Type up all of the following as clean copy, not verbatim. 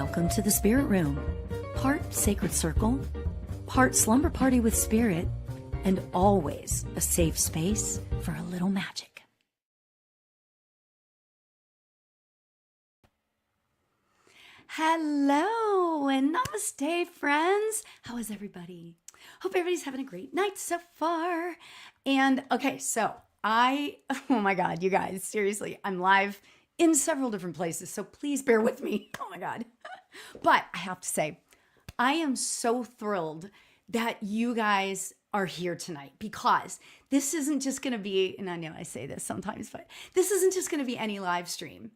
Welcome to the Spirit Room, part sacred circle, part slumber party with spirit, and always a safe space for a little magic. Hello and namaste, friends. How is everybody? Hope everybody's having a great night so far. And okay, so oh my God, you guys, seriously, I'm live in several different places, so please bear with me. Oh my God. But I have to say, I am so thrilled that you guys are here tonight, because this isn't just going to be, and I know I say this sometimes, but this isn't just going to be any live stream.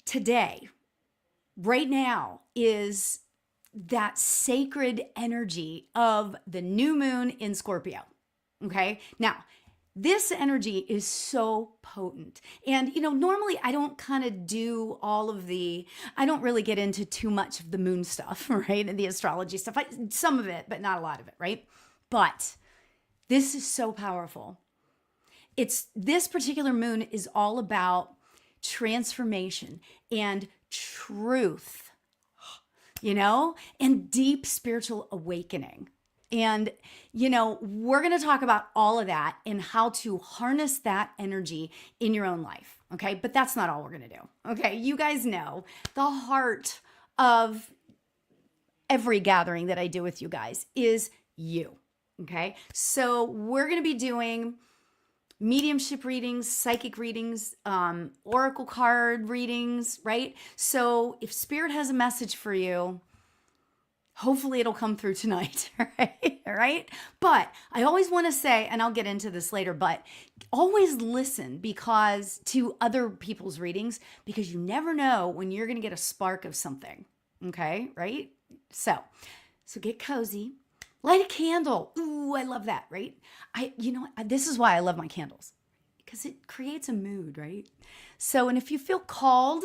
Today, right now, is that sacred energy of the new moon in Scorpio. Okay. Now, this energy is so potent. And, normally I don't kind of do I don't really get into too much of the moon stuff, right? And the astrology stuff, some of it, but not a lot of it, right? But this is so powerful. This particular moon is all about transformation and truth, and deep spiritual awakening. And, we're going to talk about all of that and how to harness that energy in your own life. Okay. But that's not all we're going to do. Okay. You guys know the heart of every gathering that I do with you guys is you. Okay. So we're going to be doing mediumship readings, psychic readings, oracle card readings, right? So if spirit has a message for you, hopefully it'll come through tonight, right? But I always want to say, and I'll get into this later, but always listen to other people's readings, because you never know when you're going to get a spark of something, okay, right? So get cozy, light a candle. Ooh, I love that, right? This is why I love my candles, because it creates a mood, right? So, and if you feel called,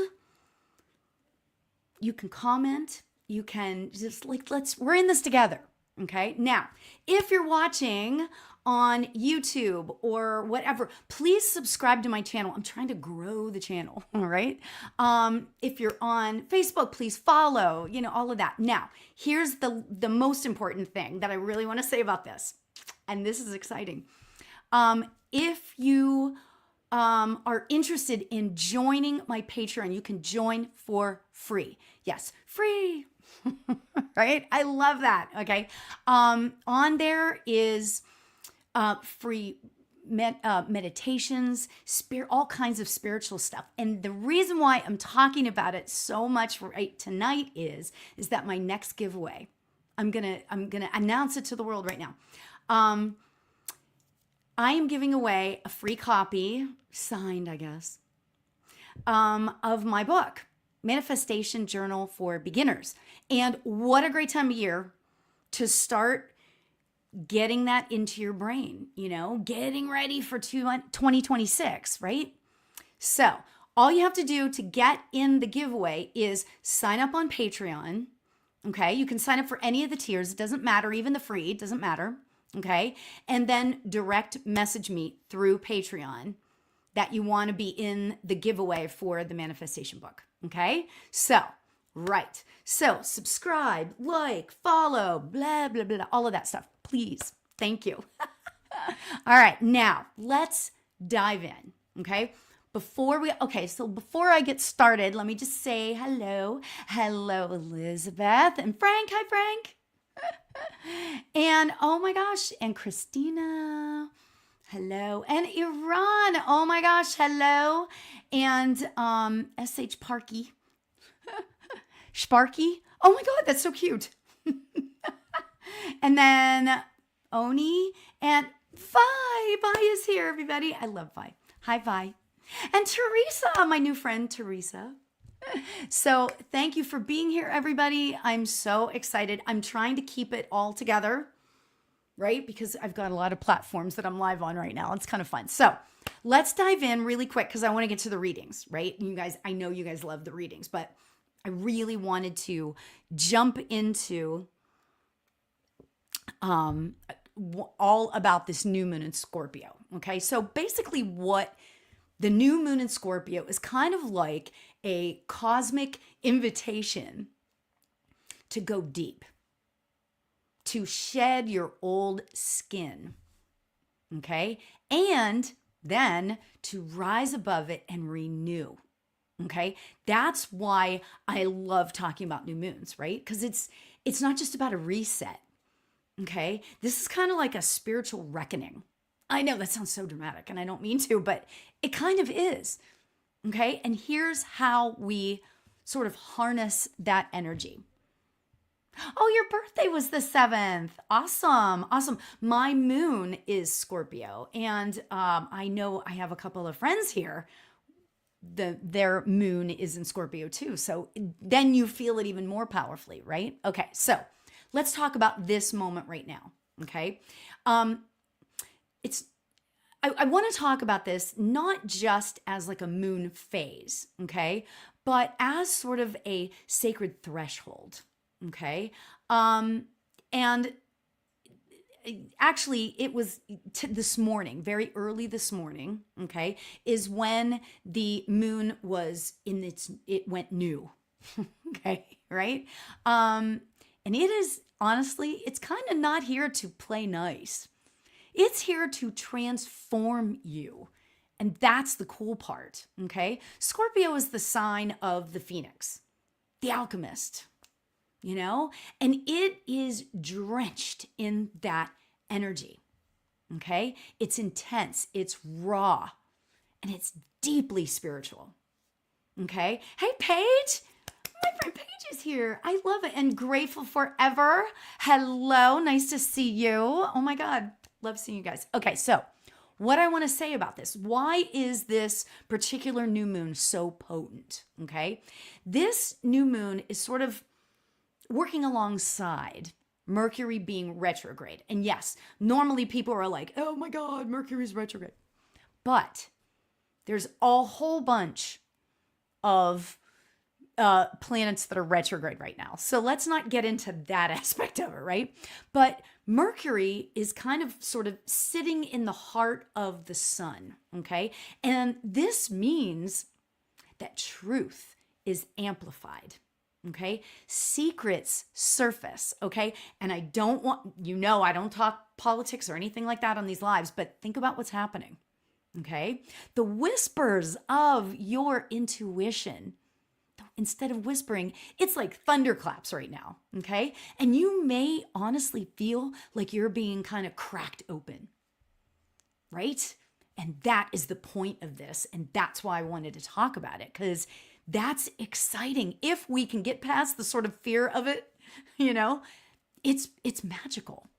you can comment. You can just we're in this together. Okay. Now, if you're watching on YouTube or whatever, please subscribe to my channel. I'm trying to grow the channel. All right. If you're on Facebook, please follow, all of that. Now, here's the most important thing that I really want to say about this. And this is exciting. If you are interested in joining my Patreon, you can join for free. Yes, free. Right? I love that. Okay. On there is free meditations, all kinds of spiritual stuff. And the reason why I'm talking about it so much right tonight is that my next giveaway, I'm gonna announce it to the world right now. I am giving away a free copy, signed, I guess, of my book, Manifestation Journal for Beginners. And what a great time of year to start getting that into your brain, getting ready for 2026, right? So all you have to do to get in the giveaway is sign up on Patreon. Okay. You can sign up for any of the tiers. It doesn't matter. Even the free, it doesn't matter. Okay. And then direct message me through Patreon that you want to be in the giveaway for the manifestation book. Okay. So, right. So subscribe, like, follow, blah, blah, blah, all of that stuff. Please. Thank you. All right. Now let's dive in. Okay. Before I get started, let me just say hello. Hello, Elizabeth and Frank. Hi, Frank. And oh my gosh, and Christina, hello, and Iran, oh my gosh, hello, and SH Parky, Sparky, oh my God, that's so cute. And then Oni and Vi is here, everybody. I love Vi. Hi, Vi. And Teresa, my new friend, Teresa. So thank you for being here, everybody. I'm so excited. I'm trying to keep it all together, right? Because I've got a lot of platforms that I'm live on right now. It's kind of fun. So let's dive in really quick, because I want to get to the readings, right? You guys, I know you guys love the readings, but I really wanted to jump into all about this new moon in Scorpio. Okay. So basically what the new moon in Scorpio is kind of like a cosmic invitation to go deep, to shed your old skin, okay? And then to rise above it and renew, okay? That's why I love talking about new moons, right? Because it's not just about a reset, okay? This is kind of like a spiritual reckoning. I know that sounds so dramatic and I don't mean to, but it kind of is, okay? And here's how we sort of harness that energy. Oh, your birthday was the 7th. Awesome. Awesome. My moon is Scorpio. And I know I have a couple of friends here. Their moon is in Scorpio too. So then you feel it even more powerfully, right? Okay. So let's talk about this moment right now. Okay. I want to talk about this not just as like a moon phase. Okay. But as sort of a sacred threshold. Okay. And actually it was this morning, very early this morning, okay, is when the moon was it went new. Okay. Right. And it is honestly, it's kind of not here to play nice. It's here to transform you. And that's the cool part. Okay. Scorpio is the sign of the phoenix, the alchemist, and it is drenched in that energy. Okay. It's intense, it's raw, and it's deeply spiritual. Okay. Hey, Paige. My friend Paige is here. I love it. And grateful forever. Hello. Nice to see you. Oh my God. Love seeing you guys. Okay. So, what I want to say about this, why is this particular new moon so potent? Okay. This new moon is sort of working alongside Mercury being retrograde. And yes, normally people are like, oh my God, Mercury's retrograde. But there's a whole bunch of planets that are retrograde right now. So let's not get into that aspect of it, right? But Mercury is kind of sort of sitting in the heart of the sun, okay? And this means that truth is amplified. Okay. Secrets surface. Okay. And I don't want, I don't talk politics or anything like that on these lives, but think about what's happening. Okay. The whispers of your intuition, instead of whispering, it's like thunderclaps right now. Okay. And you may honestly feel like you're being kind of cracked open. Right. And that is the point of this. And that's why I wanted to talk about it, because that's exciting. If we can get past the sort of fear of it, it's magical.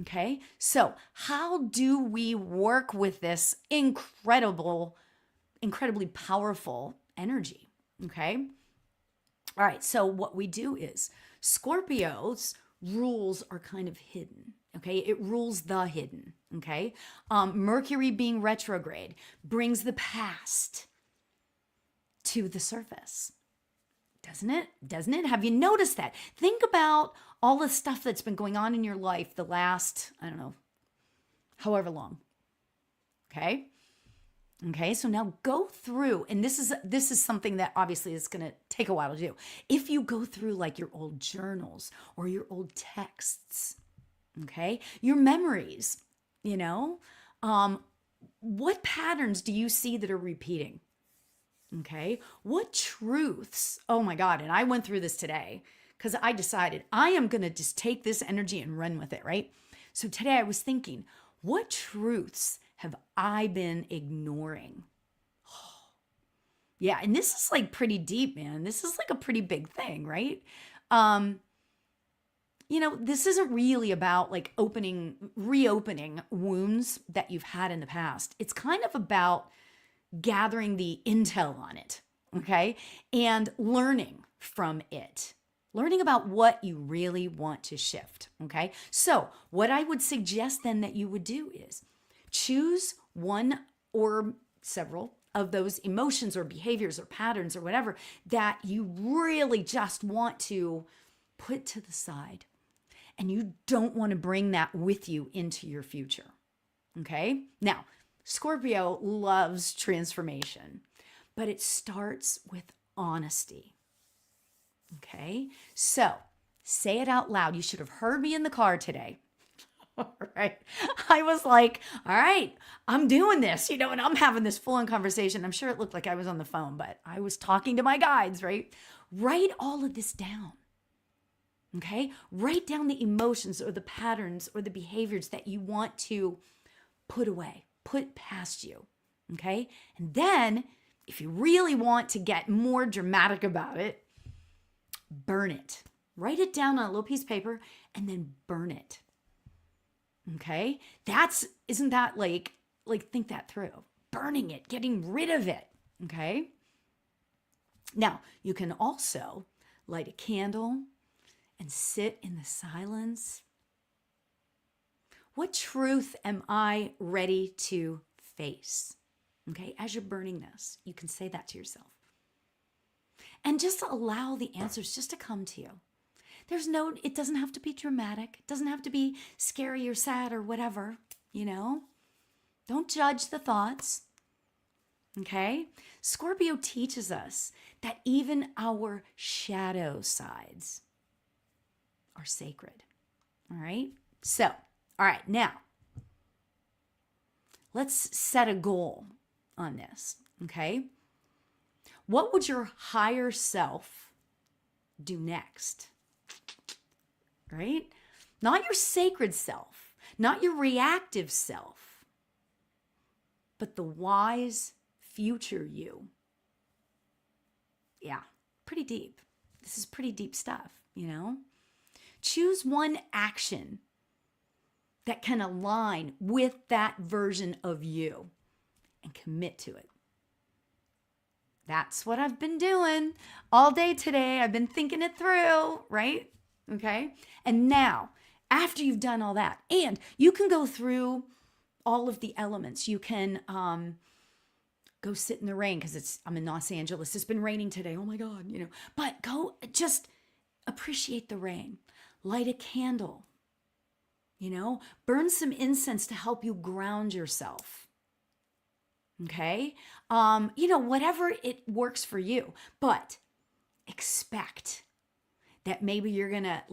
Okay. So how do we work with this incredibly powerful energy? Okay. All right. So what we do is Scorpio's rules are kind of hidden. Okay. It rules the hidden. Okay. Mercury being retrograde brings the past to the surface. Doesn't it? Have you noticed that? Think about all the stuff that's been going on in your life the last, I don't know, however long. Okay? Okay, so now go through, and this is something that obviously is going to take a while to do. If you go through like your old journals or your old texts, okay? Your memories, what patterns do you see that are repeating? Okay. What truths? Oh my God. And I went through this today because I decided I am going to just take this energy and run with it. Right. So today I was thinking, what truths have I been ignoring? Oh, yeah. And this is like pretty deep, man. This is like a pretty big thing. Right. This isn't really about like reopening wounds that you've had in the past. It's kind of about gathering the intel on it, okay? And learning from it. Learning about what you really want to shift, okay? So what I would suggest then that you would do is choose one or several of those emotions or behaviors or patterns or whatever that you really just want to put to the side. And you don't want to bring that with you into your future, okay? Now, Scorpio loves transformation, but it starts with honesty. Okay? So say it out loud. You should have heard me in the car today. All right. I was like, all right, I'm doing this, and I'm having this full on conversation. I'm sure it looked like I was on the phone, but I was talking to my guides, right? Write all of this down. Okay? Write down the emotions or the patterns or the behaviors that you want to put away, put past you. Okay? And then if you really want to get more dramatic about it, burn it. Write it down on a little piece of paper and then burn it. Okay? Isn't that like think that through. Burning it, getting rid of it. Okay? Now, you can also light a candle and sit in the silence. What truth am I ready to face? Okay? As you're burning this, you can say that to yourself. And just allow the answers just to come to you. It doesn't have to be dramatic. It doesn't have to be scary or sad or whatever, Don't judge the thoughts, okay? Scorpio teaches us that even our shadow sides are sacred, all right? So, all right, now, let's set a goal on this, okay? What would your higher self do next? Right? Not your sacred self, not your reactive self, but the wise future you. Yeah, pretty deep. This is pretty deep stuff, Choose one action that can align with that version of you and commit to it. That's what I've been doing all day today. I've been thinking it through, right? Okay. And now, after you've done all that, and you can go through all of the elements. You can go sit in the rain because I'm in Los Angeles. It's been raining today. Oh my God, But go just appreciate the rain. Light a candle. Burn some incense to help you ground yourself. Okay? Whatever it works for you. But expect that maybe you're gonna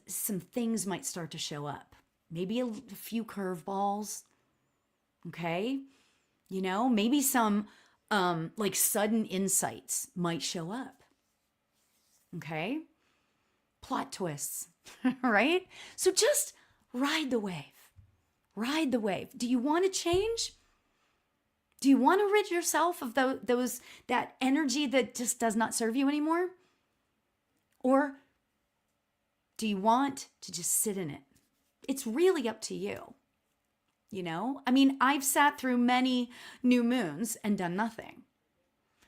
some things might start to show up. Maybe a few curveballs. Okay? Maybe some sudden insights might show up. Okay? Plot twists, right? So just ride the wave. Ride the wave. Do you want to change? Do you want to rid yourself of that energy that just does not serve you anymore? Or do you want to just sit in it? It's really up to you. I've sat through many new moons and done nothing.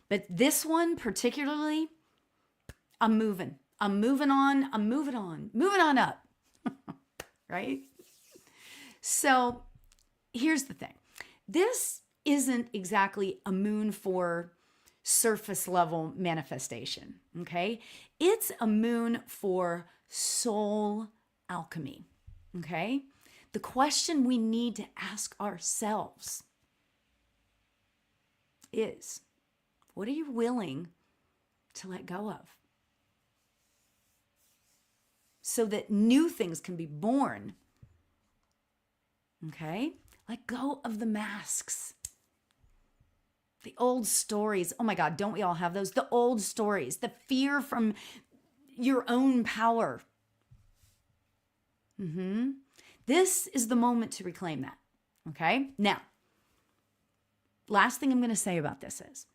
But this one particularly, I'm moving. I'm moving on. I'm moving on. Moving on up. Right? So here's the thing. This isn't exactly a moon for surface level manifestation. Okay? It's a moon for soul alchemy. Okay? The question we need to ask ourselves is, what are you willing to let go of? So that new things can be born. Okay? Let go of the masks. The old stories. Oh my God, don't we all have those? The old stories. The fear from your own power. This is the moment to reclaim that. Okay? Now, last thing I'm going to say about this is,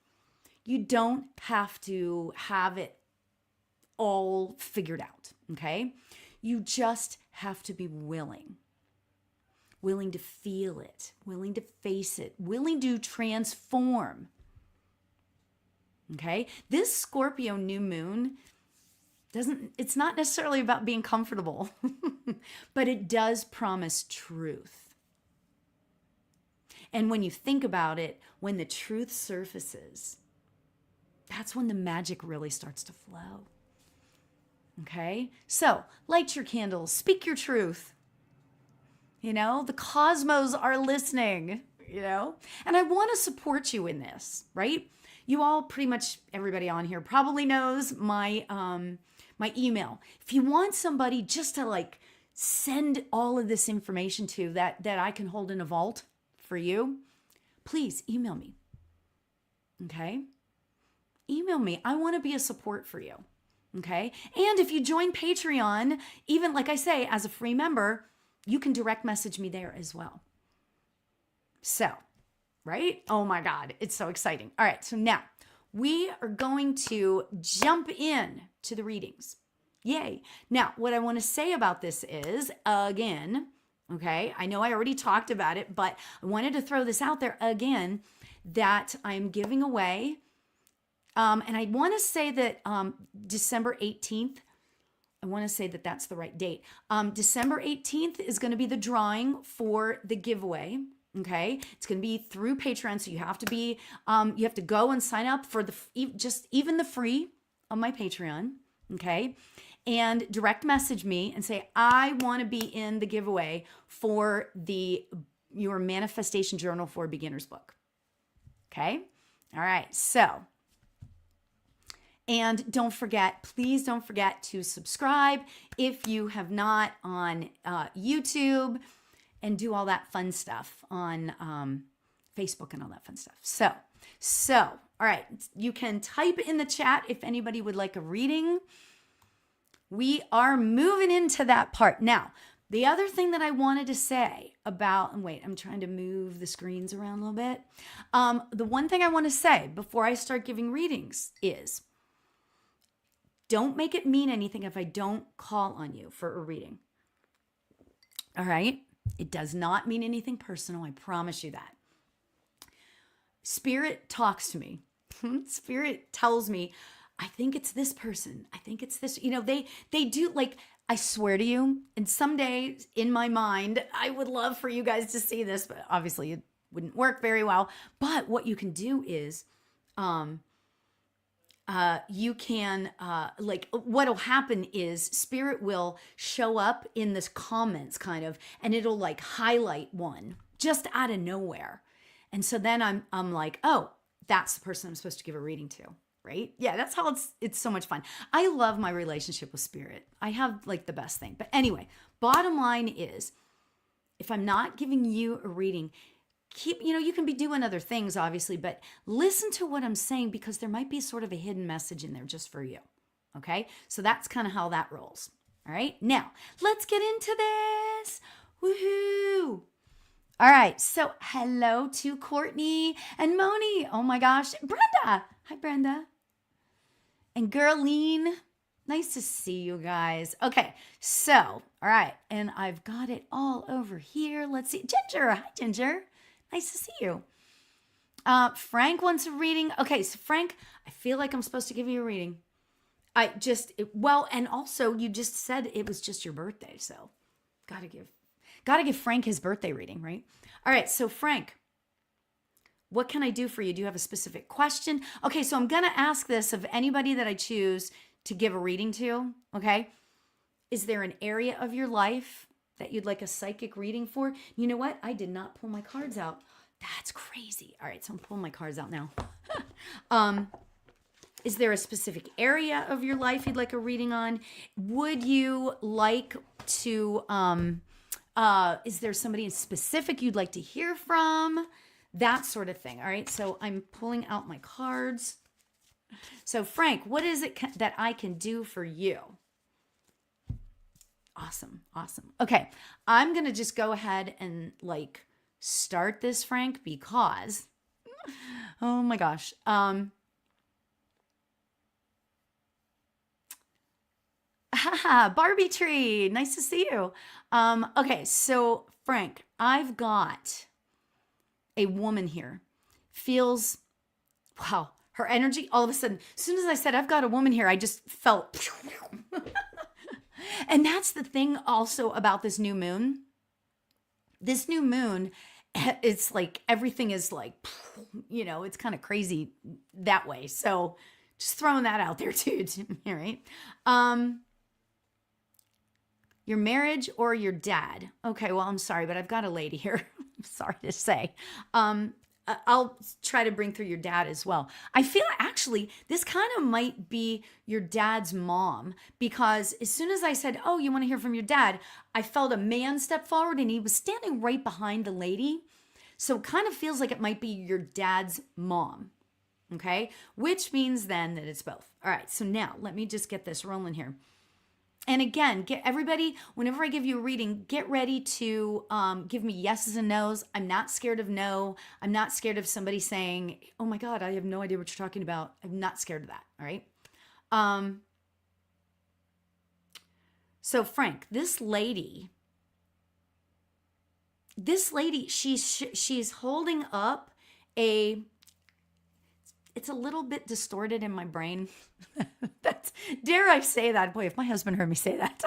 you don't have to have it all figured out. Okay? You just have to be willing to feel it, willing to face it, willing to transform. Okay? This Scorpio new moon it's not necessarily about being comfortable, but it does promise truth. And when you think about it, when the truth surfaces, that's when the magic really starts to flow. Okay? So, light your candles, speak your truth. The cosmos are listening, and I want to support you in this, right? you all, pretty much everybody on here probably knows my my email. If you want somebody just to like send all of this information to that I can hold in a vault for you, please email me. Okay? Email me. I want to be a support for you. Okay? And if you join Patreon, even like I say, as a free member, you can direct message me there as well. So, right? Oh my God, it's so exciting. All right, so now we are going to jump in to the readings. Yay. Now, what I want to say about this is, again, okay, I know I already talked about it, but I wanted to throw this out there again, that I'm giving away, and I want to say that December 18th, I want to say that that's the right date. December 18th is going to be the drawing for the giveaway. Okay, it's going to be through Patreon, so you have to be, you have to go and sign up for even the free on my Patreon. Okay, and direct message me and say, I want to be in the giveaway for your Manifestation Journal for Beginners book. Okay, all right, so. And don't forget, please don't forget to subscribe if you have not on YouTube, and do all that fun stuff on Facebook and all that fun stuff. So, all right, you can type in the chat if anybody would like a reading. We are moving into that part. Now, the other thing that I wanted to say about, and wait, I'm trying to move the screens around a little bit. The one thing I want to say before I start giving readings is, don't make it mean anything if I don't call on you for a reading. All right? It does not mean anything personal. I promise you that. Spirit talks to me. Spirit tells me, I think it's this person. I think it's this. You know, they do, like, I swear to you, and someday in my mind, I would love for you guys to see this, but obviously it wouldn't work very well. But what you can do is, you can, like, what'll happen is Spirit will show up in this comments kind of, and it'll like highlight one just out of nowhere. And so then I'm like, oh, that's the person I'm supposed to give a reading to, right? Yeah, that's how it's so much fun. I love my relationship with Spirit. I have like the best thing. But anyway, bottom line is, if I'm not giving you a reading, you can be doing other things, obviously, but listen to what I'm saying, because there might be sort of a hidden message in there just for you. Okay? So that's kind of how that rolls. All right? Now, let's get into this. Woohoo! All right. So hello to Courtney and Moni. Oh my gosh. Brenda. Hi, Brenda. And Girline. Nice to see you guys. Okay. So, all right. And I've got it all over here. Let's see. Ginger. Hi, Ginger. Nice to see you. Frank wants a reading. Okay, so Frank, I feel like I'm supposed to give you a reading. And also you just said it was just your birthday, so gotta give Frank his birthday reading, right? All right, so Frank, what can I do for you? Do you have a specific question? Okay, so I'm gonna ask this of anybody that I choose to give a reading to, okay? Is there an area of your life that you'd like a psychic reading for? You know what? I did not pull my cards out. That's crazy. All right, so I'm pulling my cards out now. Is there a specific area of your life you'd like a reading on? Would you like to, is there somebody in specific you'd like to hear from? That sort of thing. All right, so I'm pulling out my cards. So Frank, what is it that I can do for you? Awesome. Okay, I'm going to just go ahead and like start this, Frank, because, oh my gosh. Barbie Tree, nice to see you. Okay, so Frank, I've got a woman here. Feels, wow, her energy, all of a sudden, as soon as I said I've got a woman here, I just felt... And that's the thing also about this new moon. This new moon, it's like everything is like, it's kind of crazy that way. So just throwing that out there too, right? Your marriage or your dad? Okay, well, I'm sorry, but I've got a lady here. I'm sorry to say. I'll try to bring through your dad as well. I feel actually this kind of might be your dad's mom, because as soon as I said, "Oh, you want to hear from your dad?" I felt a man step forward and he was standing right behind the lady. So it kind of feels like it might be your dad's mom. Okay? Which means then that it's both. All right. So now let me just get this rolling here. And again, get everybody, whenever I give you a reading, get ready to give me yeses and nos. I'm not scared of no. I'm not scared of somebody saying, "Oh my God, I have no idea what you're talking about." I'm not scared of that. All right. So Frank, this lady, she's holding up a, it's a little bit distorted in my brain. That's, dare I say that? Boy, if my husband heard me say that,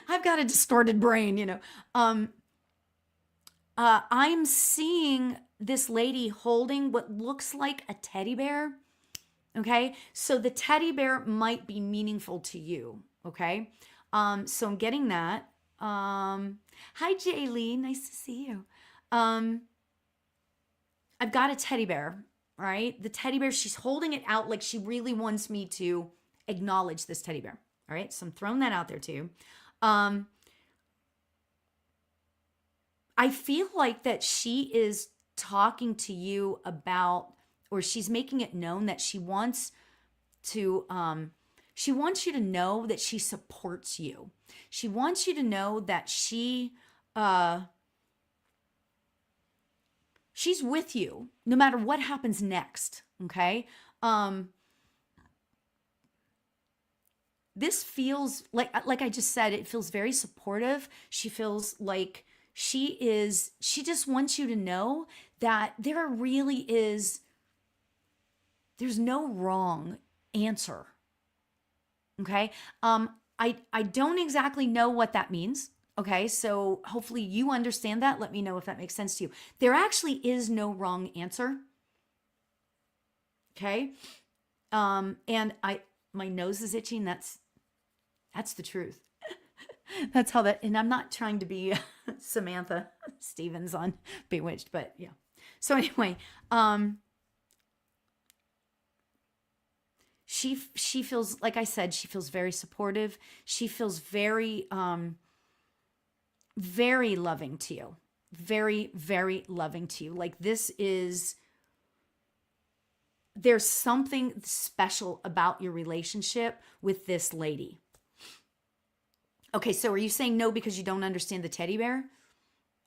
I've got a distorted brain, you know. I'm seeing this lady holding what looks like a teddy bear. Okay. So the teddy bear might be meaningful to you. Okay. So I'm getting that. Hi, Jaylee. Nice to see you. I've got a teddy bear. All right. The teddy bear, she's holding it out like she really wants me to acknowledge this teddy bear. All right. So I'm throwing that out there too. I feel like that she is talking to you about, or she's making it known that she wants you to know that she supports you. She wants you to know that she's with you no matter what happens next. Okay. This feels like I just said, it feels very supportive. She feels like she just wants you to know that there's no wrong answer. Okay. I don't exactly know what that means. Okay. So hopefully you understand that. Let me know if that makes sense to you. There actually is no wrong answer. Okay. And my nose is itching. That's the truth. That's how that, and I'm not trying to be Samantha Stevens on Bewitched, but yeah. So anyway, she feels, like I said, she feels very supportive. She feels very, very loving to you. Very, very loving to you. Like there's something special about your relationship with this lady. Okay, so are you saying no because you don't understand the teddy bear?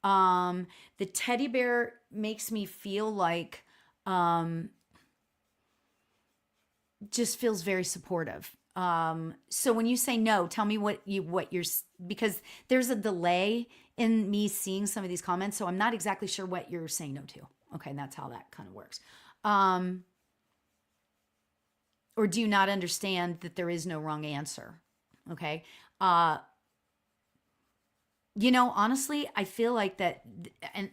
The teddy bear makes me feel like, just feels very supportive. So when you say no, tell me what you're, because there's a delay in me seeing some of these comments, so I'm not exactly sure what you're saying no to. Okay, and that's how that kind of works. Or do you not understand that there is no wrong answer? Okay. Honestly, I feel like that, and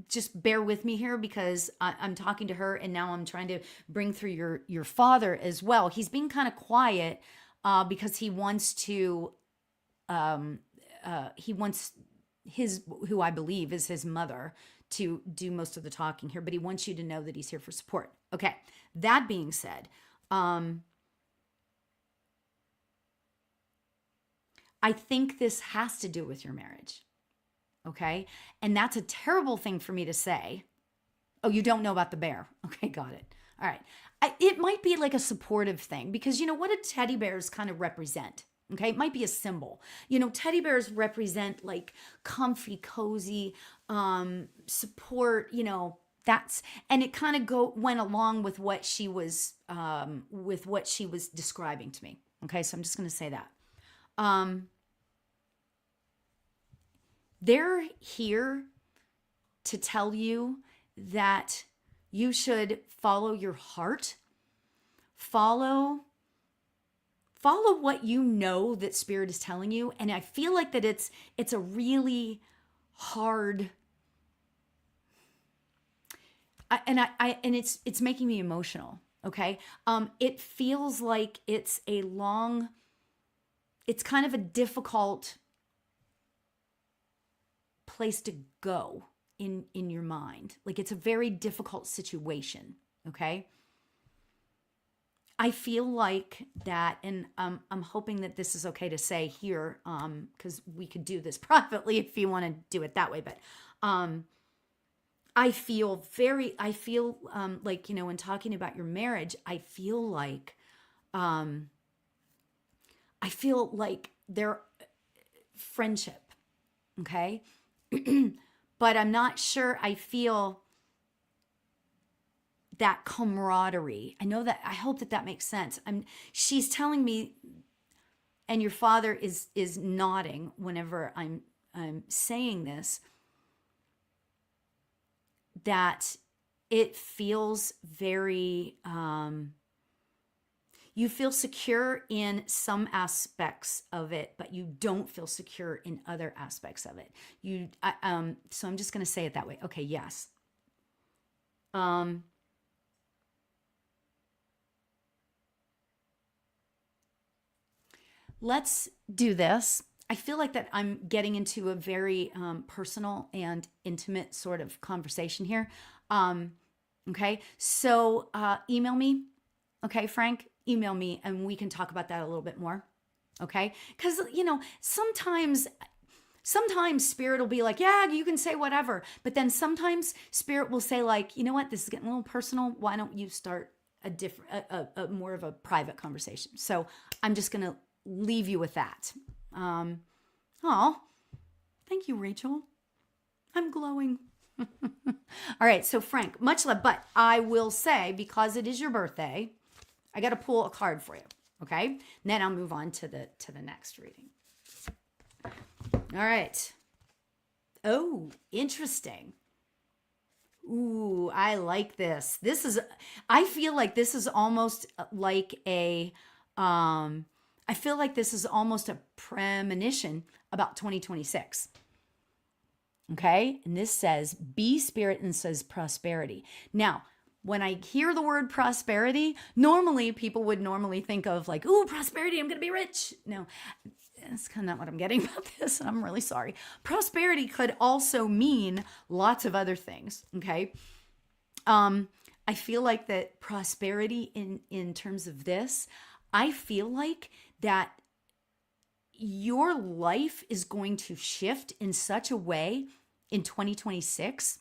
just bear with me here because I'm talking to her and now I'm trying to bring through your father as well. He's being kind of quiet because he wants to, who I believe is his mother, to do most of the talking here, but he wants you to know that he's here for support. Okay. That being said, I think this has to do with your marriage. Okay. And that's a terrible thing for me to say. Oh, you don't know about the bear. Okay. Got it. All right. It might be like a supportive thing because what do teddy bears kind of represent? Okay. It might be a symbol. Teddy bears represent like comfy, cozy, support, and it kind of went along with what she was describing to me. Okay. So I'm just going to say that. They're here to tell you that you should follow your heart, follow what you know that Spirit is telling you. And I feel like that it's a really hard, and it's making me emotional. Okay. It feels like it's kind of a difficult place to go. in your mind. Like it's a very difficult situation, okay? I feel like that, and I'm hoping that this is okay to say here, because we could do this privately if you want to do it that way. But I feel like, in talking about your marriage, I feel like their friendship, okay? But I'm not sure I feel that camaraderie. I hope that makes sense. She's telling me, and your father is nodding whenever I'm saying this, that it feels very, you feel secure in some aspects of it, but you don't feel secure in other aspects of it. So I'm just going to say it that way. Okay, yes. Let's do this. I feel like that I'm getting into a very personal and intimate sort of conversation here. Okay, so email me. Okay, Frank, email me and we can talk about that a little bit more. Okay, because sometimes spirit will be like, yeah, you can say whatever, but then sometimes spirit will say like, you know what, this is getting a little personal. Why don't you start a more of a private conversation? So I'm just gonna leave you with that. Thank you, Rachel. I'm glowing. All right, so Frank, much love, but I will say, because it is your birthday, I got to pull a card for you, okay? And then I'll move on to the next reading. All right. Oh, interesting. Ooh, I like this. I feel like this is almost like I feel like this is almost a premonition about 2026. Okay? And this says, be spirit, and says prosperity. Now, when I hear the word prosperity, normally people would think of like, ooh, prosperity, I'm going to be rich. No, that's kind of not what I'm getting about this. And I'm really sorry. Prosperity could also mean lots of other things. Okay? I feel like that prosperity in terms of this, I feel like that your life is going to shift in such a way in 2026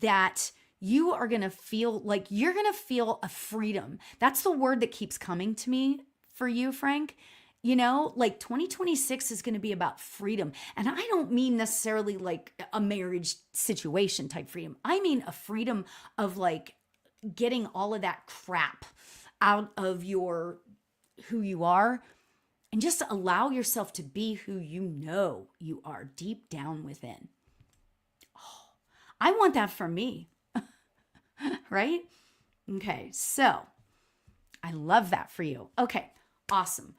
that you are going to feel like you're going to feel a freedom. That's the word that keeps coming to me for you, Frank. Like 2026 is going to be about freedom. And I don't mean necessarily like a marriage situation type freedom. I mean a freedom of like getting all of that crap out of who you are, and just allow yourself to be who you are deep down within. Oh, I want that for me, right? Okay, so I love that for you. Okay, awesome.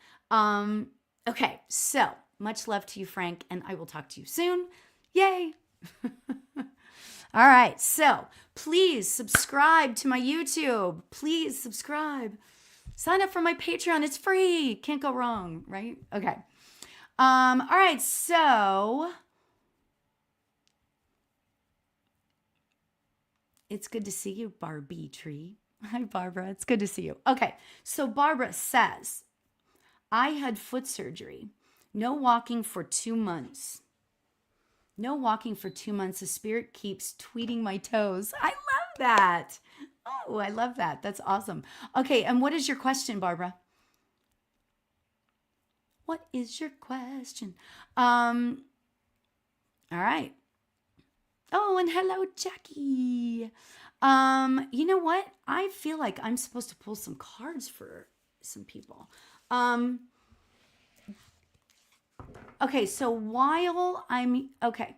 Okay, so much love to you, Frank, and I will talk to you soon. Yay! All right, so please subscribe to my YouTube. Please subscribe. Sign up for my Patreon. It's free. Can't go wrong, right? Okay. All right, so it's good to see you, Barbie Tree. Hi, Barbara. It's good to see you. Okay, so Barbara says, I had foot surgery. No walking for 2 months. No walking for 2 months. The spirit keeps tweeting my toes. I love that. Oh, I love that. That's awesome. Okay, and what is your question, Barbara? What is your question? All right. Oh, and hello, Jackie. You know what? I feel like I'm supposed to pull some cards for some people. Okay, so while okay.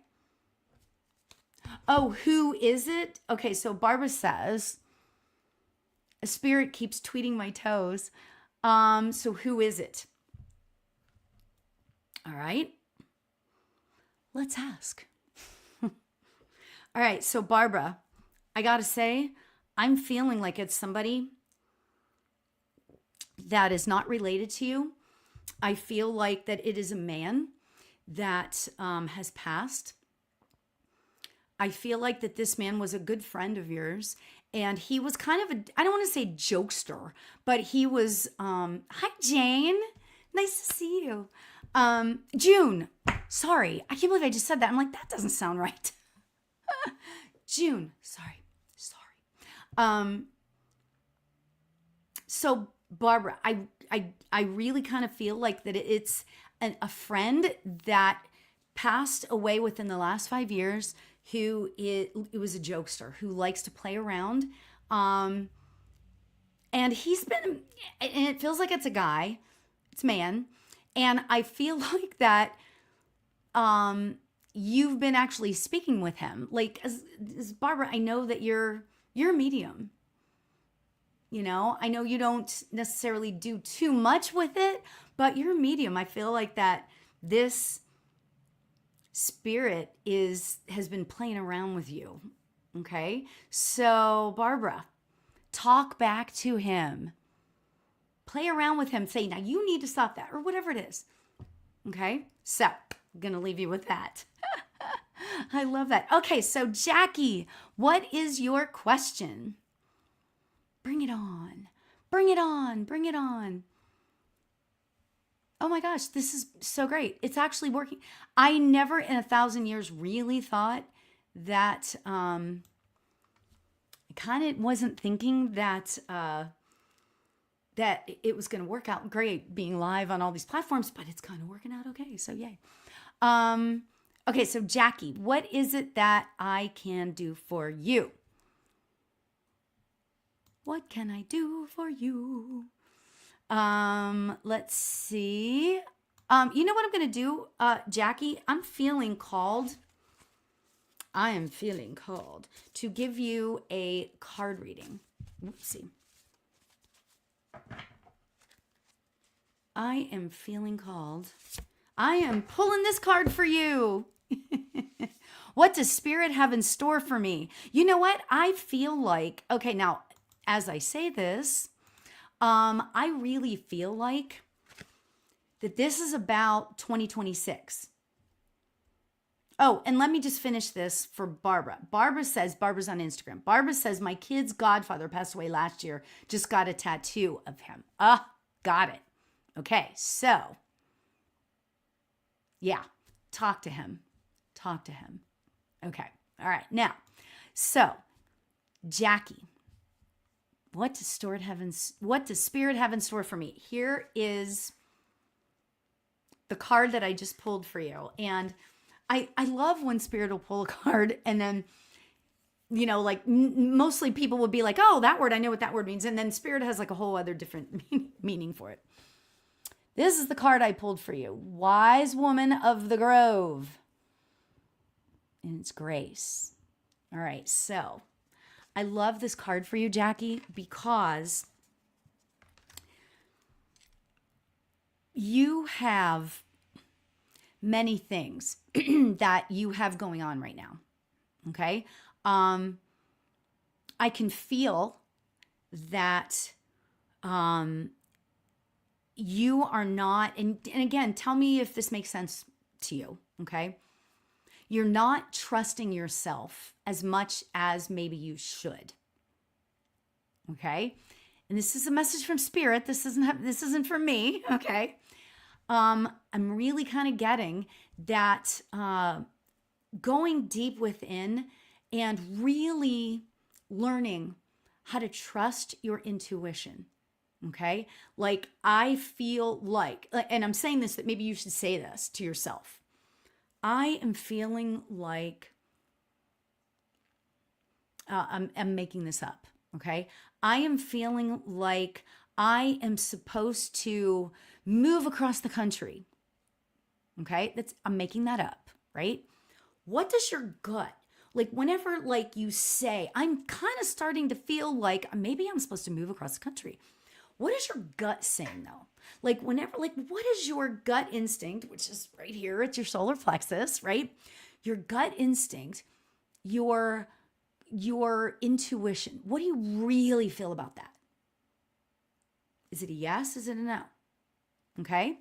Oh, who is it? Okay, so Barbara says, a spirit keeps tweeting my toes. So who is it? All right. Let's ask. All right, so Barbara, I gotta say, I'm feeling like it's somebody that is not related to you. I feel like that it is a man that has passed. I feel like that this man was a good friend of yours, and he was kind of a, I don't want to say jokester, but he was, hi Jane, nice to see you. June, sorry, I can't believe I just said that. I'm like, that doesn't sound right. June, sorry. Um, so Barbara, I really kind of feel like that it's a friend that passed away within the last 5 years who it was a jokester who likes to play around. And he's been, and it feels like it's a guy, it's a man. And I feel like that, you've been actually speaking with him. Like as Barbara, I know that you're a medium. You know, I know you don't necessarily do too much with it, but you're a medium. I feel like that this spirit has been playing around with you. Okay? So, Barbara, talk back to him. Play around with him. Say, now you need to stop that, or whatever it is. Okay? So, I'm going to leave you with that. I love that. Okay, so Jackie, what is your question? Bring it on. Bring it on. Bring it on. Oh my gosh, this is so great. It's actually working. I never in 1,000 years really thought that, I kind of wasn't thinking that, that it was going to work out great being live on all these platforms, but it's kind of working out okay. So yay. Okay, so Jackie, what is it that I can do for you? What can I do for you? Let's see. You know what I'm going to do, Jackie? I am feeling called to give you a card reading. Whoopsie. I am feeling called. I am pulling this card for you. What does Spirit have in store for me? You know what? I feel like, okay, now, as I say this, I really feel like that this is about 2026. Oh, and let me just finish this for Barbara. Barbara's on Instagram. Barbara says, my kid's godfather passed away last year. Just got a tattoo of him. Got it. Okay, so, yeah, talk to him. Okay, all right. Now, so, Jackie, what does Spirit have in store for me? Here is the card that I just pulled for you. And I love when Spirit will pull a card and then, you know, like mostly people will be like, oh, that word, I know what that word means. And then Spirit has like a whole other different meaning for it. This is the card I pulled for you. Wise Woman of the Grove. And it's Grace. All right, so I love this card for you, Jackie, because you have many things that you have going on right now. Okay? I can feel that you are not, and again, tell me if this makes sense to you, okay? You're not trusting yourself as much as maybe you should. Okay? And this is a message from Spirit. This isn't from me, okay? I'm really kind of getting that going deep within and really learning how to trust your intuition. Okay? Like I feel like, and I'm saying this, that maybe you should say this to yourself. I am feeling like, I'm making this up, okay? I am feeling like I am supposed to move across the country, okay? I'm making that up, right? What does your gut, like whenever like you say, I'm kind of starting to feel like maybe I'm supposed to move across the country. What is your gut saying though? Like whenever, like what is your gut instinct, which is right here, it's your solar plexus, right? Your gut instinct, your intuition. What do you really feel about that? Is it a yes? Is it a no? Okay.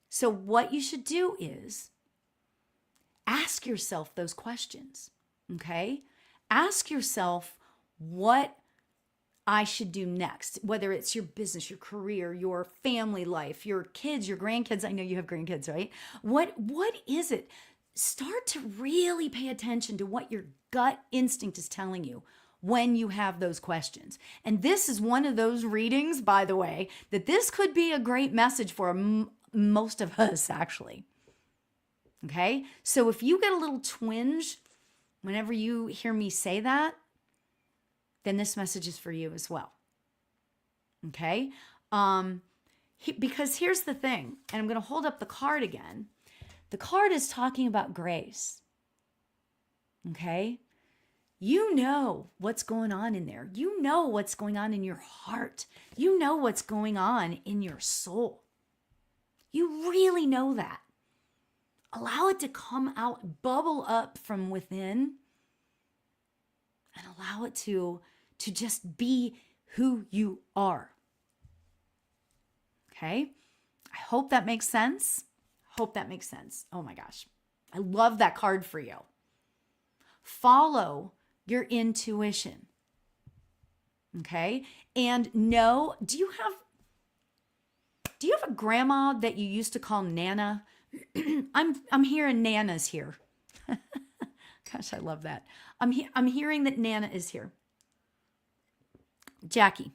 So what you should do is ask yourself those questions. Okay? Ask yourself what I should do next, whether it's your business, your career, your family life, your kids, your grandkids. I know you have grandkids, right? What is it? Start to really pay attention to what your gut instinct is telling you when you have those questions. And this is one of those readings, by the way, that this could be a great message for most of us, actually. Okay? So if you get a little twinge whenever you hear me say that, then this message is for you as well. Okay? Because here's the thing, and I'm going to hold up the card again. The card is talking about grace. Okay? You know what's going on in there. You know what's going on in your heart. You know what's going on in your soul. You really know that. Allow it to come out, bubble up from within, and allow it to just be who you are. Okay? I hope that makes sense. Hope that makes sense. Oh my gosh. I love that card for you. Follow your intuition. Okay? And know, do you have a grandma that you used to call Nana? I'm hearing Nana's here. Gosh, I love that. I'm hearing that Nana is here. Jackie,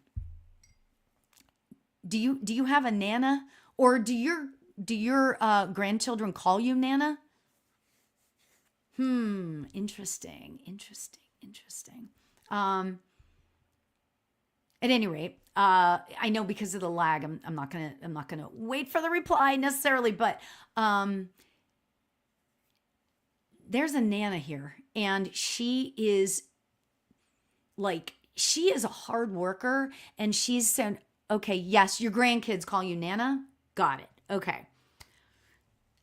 do you have a Nana, or do your grandchildren call you Nana? Interesting. At any rate, I know because of the lag, I'm not gonna wait for the reply necessarily, but there's a Nana here, and she is a hard worker, and she's saying, okay, yes, your grandkids call you Nana. Got it. Okay.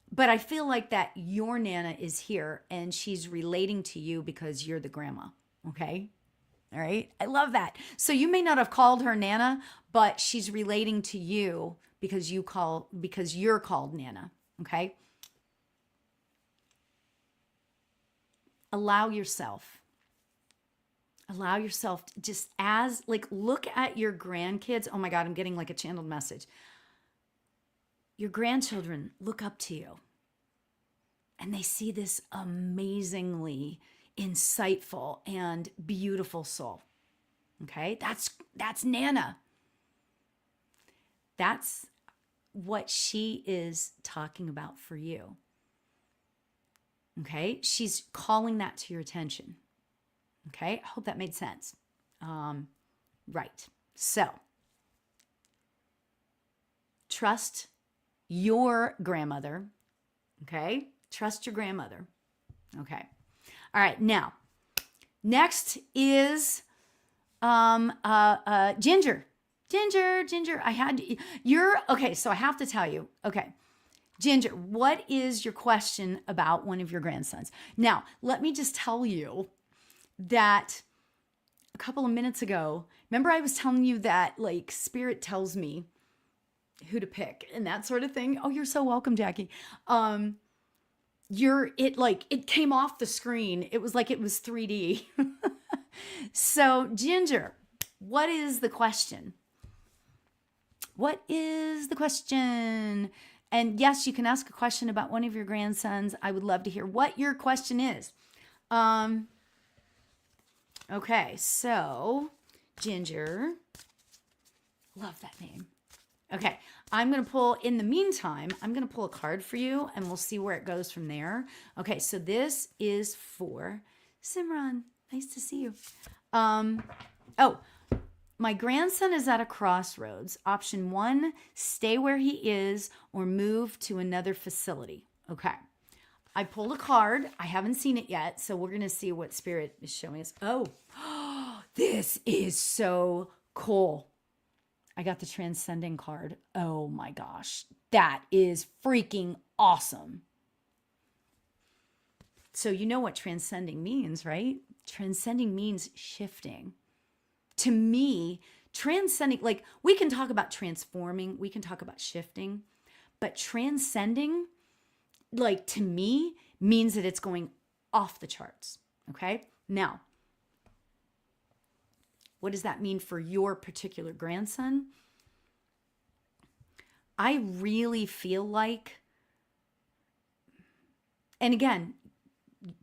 But I feel like that your Nana is here, and she's relating to you because you're the grandma. Okay. All right. I love that. So you may not have called her Nana, but she's relating to you because you're called Nana. Okay. Allow yourself to just look at your grandkids. Oh my God, I'm getting like a channeled message. Your grandchildren look up to you, and they see this amazingly insightful and beautiful soul. Okay? That's Nana. That's what she is talking about for you. Okay? She's calling that to your attention. Okay? I hope that made sense. Right. So, trust your grandmother. Okay? Trust your grandmother. Okay. All right. Now, next is Ginger. Ginger. Okay, so I have to tell you. Okay. Ginger, what is your question about one of your grandsons? Now, let me just tell you that a couple of minutes ago, remember I was telling you that Spirit tells me who to pick and that sort of thing. Oh, you're so welcome, Jackie. It came off the screen. It was like it was 3D. So, Ginger, what is the question? What is the question? And yes, you can ask a question about one of your grandsons. I would love to hear what your question is. Okay, so Ginger, love that name. Okay, in the meantime, I'm going to pull a card for you, and we'll see where it goes from there. Okay, so this is for Simran. Nice to see you. My grandson is at a crossroads. Option 1, stay where he is or move to another facility. Okay. I pulled a card. I haven't seen it yet, so we're going to see what Spirit is showing us. Oh, this is so cool. I got the Transcending card. Oh my gosh. That is freaking awesome. So you know what transcending means, right? Transcending means shifting. To me, transcending, we can talk about transforming, we can talk about shifting, but transcending, to me, means that it's going off the charts. Okay. Now, what does that mean for your particular grandson? I really feel like, and again,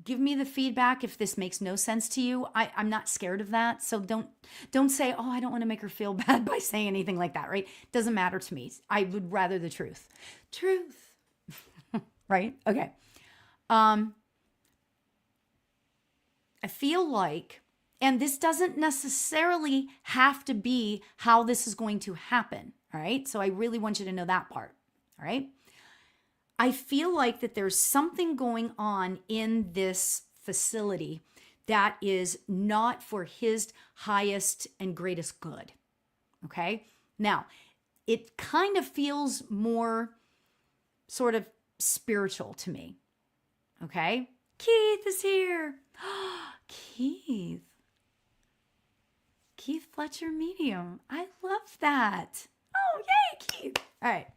give me the feedback if this makes no sense to you. I'm not scared of that. So don't say, oh, I don't want to make her feel bad by saying anything like that, right? Doesn't matter to me. I would rather the truth. Truth. Right? Okay. I feel like, and this doesn't necessarily have to be how this is going to happen. All right. So I really want you to know that part. All right. I feel like that there's something going on in this facility that is not for his highest and greatest good. Okay. Now, it kind of feels more sort of spiritual to me. Okay. Keith is here. Keith. Keith Fletcher Medium. I love that. Oh, yay, Keith. All right.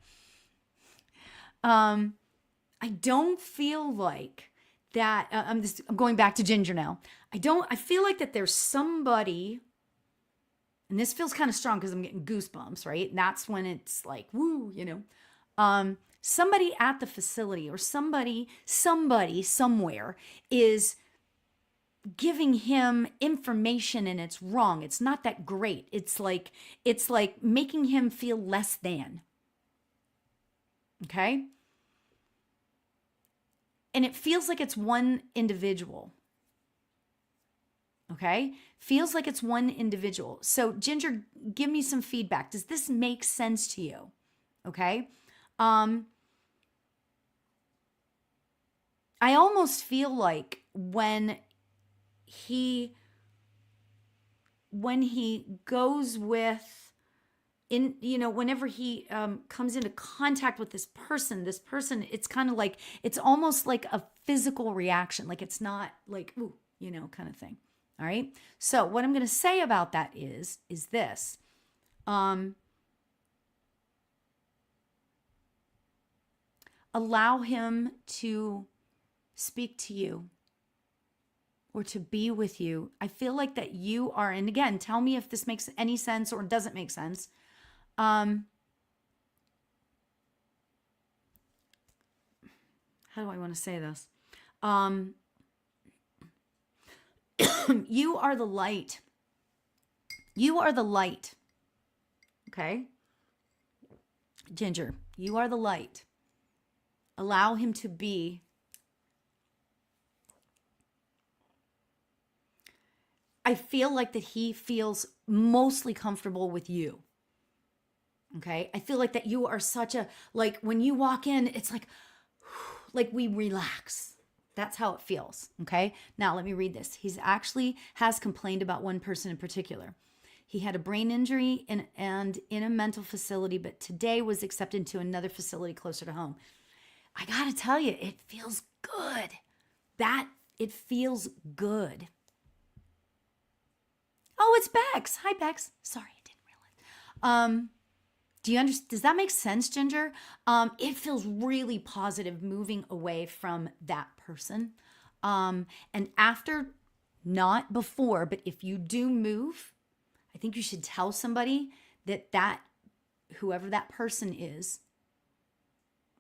I don't feel like that. I'm going back to Ginger now. I feel like that there's somebody, and this feels kind of strong because I'm getting goosebumps, right? And that's when it's like, woo, somebody at the facility or somebody somewhere is giving him information and it's wrong. It's not that great. It's like making him feel less than. Okay? And it feels like it's one individual. Okay? Feels like it's one individual. So, Ginger, give me some feedback. Does this make sense to you? Okay? I almost feel like when he goes with whenever he comes into contact with this person, it's kind of like, it's almost like a physical reaction. Like it's not like, ooh, kind of thing. All right. So what I'm going to say about that is this. Allow him to speak to you or to be with you. I feel like that you are, and again, tell me if this makes any sense or doesn't make sense. How do I want to say this? You are the light. You are the light. Okay? Ginger, you are the light. Allow him to be. I feel like that he feels mostly comfortable with you. Okay? I feel like that you are such a, like when you walk in, it's like we relax. That's how it feels. Okay? Now let me read this. He's actually has complained about one person in particular. He had a brain injury and in a mental facility, but today was accepted to another facility closer to home. I gotta tell you, it feels good. It feels good. Oh, it's Bex. Hi, Bex. Sorry, I didn't realize. Do you understand? Does that make sense, Ginger? It feels really positive moving away from that person. And after, not before, but if you do move, I think you should tell somebody that whoever that person is,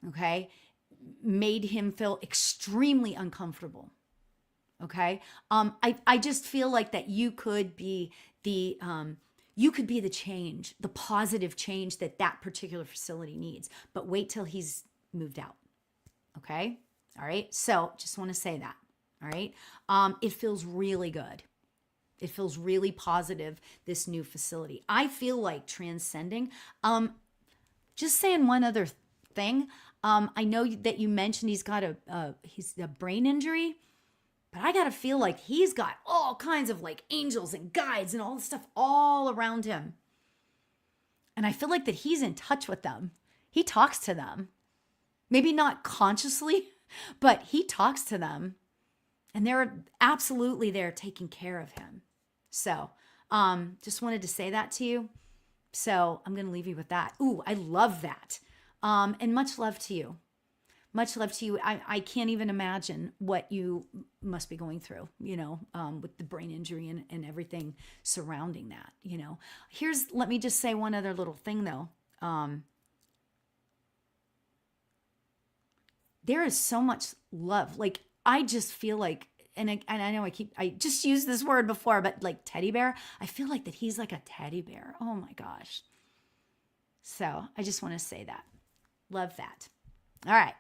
okay, made him feel extremely uncomfortable. Okay. I just feel like that you could be the change, the positive change that particular facility needs, but wait till he's moved out. Okay. All right. So just want to say that. All right. It feels really good. It feels really positive, this new facility. I feel like transcending. Just saying one other thing. I know that you mentioned he's got he's a brain injury. But I got to feel like he's got all kinds of like angels and guides and all this stuff all around him. And I feel like that he's in touch with them. He talks to them. Maybe not consciously, but he talks to them. And they're absolutely there taking care of him. So just wanted to say that to you. So I'm going to leave you with that. Ooh, I love that. And much love to you. Much love to you. I can't even imagine what you must be going through, with the brain injury and everything surrounding that, let me just say one other little thing though. There is so much love. Like, I just feel like, and I know I just used this word before, but like teddy bear, I feel like that he's like a teddy bear. Oh my gosh. So I just want to say that. Love that. All right.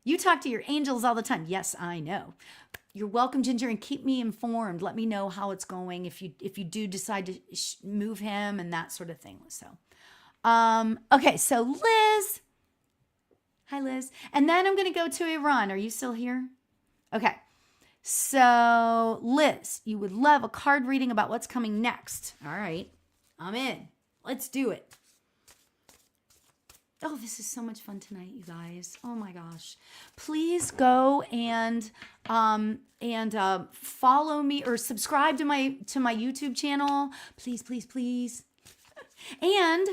You talk to your angels all the time. Yes, I know. You're welcome, Ginger, and keep me informed. Let me know how it's going if you do decide to move him and that sort of thing. So, okay. So Liz, hi Liz, and then I'm going to go to Iran. Are you still here? Okay. So Liz, you would love a card reading about what's coming next. All right, I'm in. Let's do it. Oh, this is so much fun tonight, you guys. Oh my gosh. Please go and follow me or subscribe to my YouTube channel. Please, please, please. And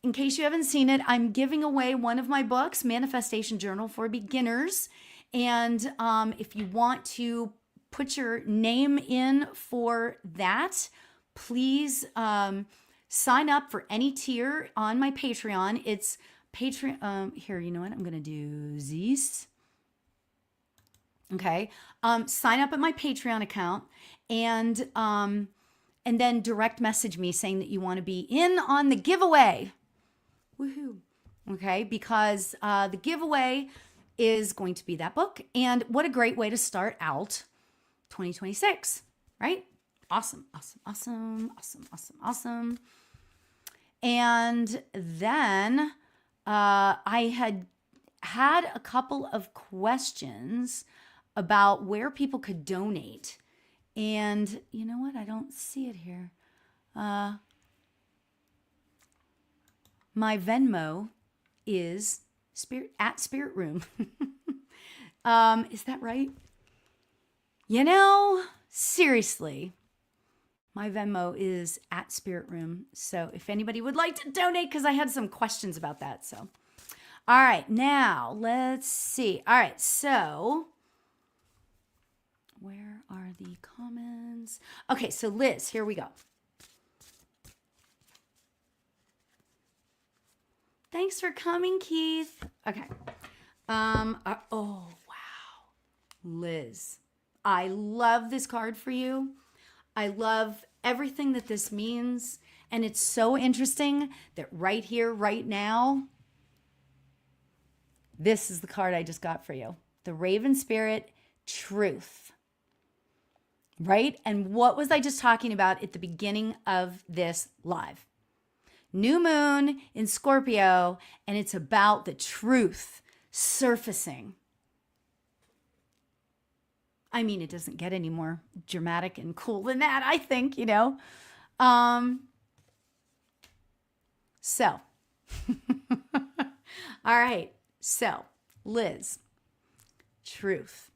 in case you haven't seen it, I'm giving away one of my books, Manifestation Journal for Beginners. And if you want to put your name in for that, please sign up for any tier on my Patreon. It's Patreon, here, you know what? I'm going to do this. Okay. Sign up at my Patreon account and then direct message me saying that you want to be in on the giveaway. Woohoo. Okay. Because the giveaway is going to be that book. And what a great way to start out 2026, right? Awesome, awesome, awesome, awesome, awesome, awesome. And then I had a couple of questions about where people could donate. And you know what? I don't see it here. My Venmo is Spirit Room. Is that right? Seriously. My Venmo is @Spirit Room. So if anybody would like to donate, because I had some questions about that. So, all right, now let's see. All right, so where are the comments? Okay, so Liz, here we go. Thanks for coming, Keith. Okay. Oh, wow. Liz, I love this card for you. I love everything that this means. And it's so interesting that right here, right now, this is the card I just got for you. The Raven Spirit, Truth. Right? And what was I just talking about at the beginning of this live? New moon in Scorpio, and it's about the truth surfacing. I mean, it doesn't get any more dramatic and cool than that, I think, So, all right. So, Liz, truth.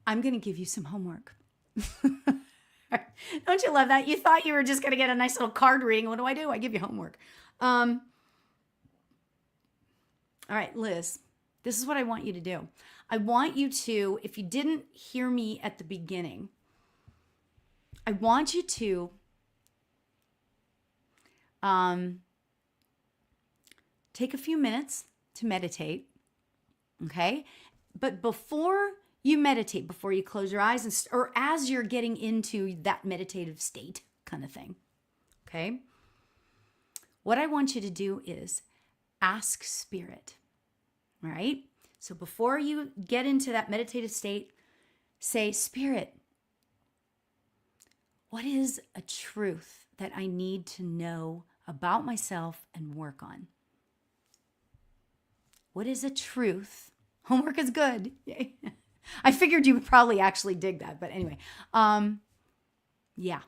I'm going to give you some homework. Don't you love that? You thought you were just going to get a nice little card reading. What do? I give you homework. All right, Liz, this is what I want you to do. I want you to, if you didn't hear me at the beginning, I want you to take a few minutes to meditate, okay? But before you meditate, before you close your eyes, or as you're getting into that meditative state kind of thing, okay? What I want you to do is ask Spirit, all right? So before you get into that meditative state, say, Spirit, what is a truth that I need to know about myself and work on? What is a truth? Homework is good. Yay. I figured you would probably actually dig that, but anyway. Yeah.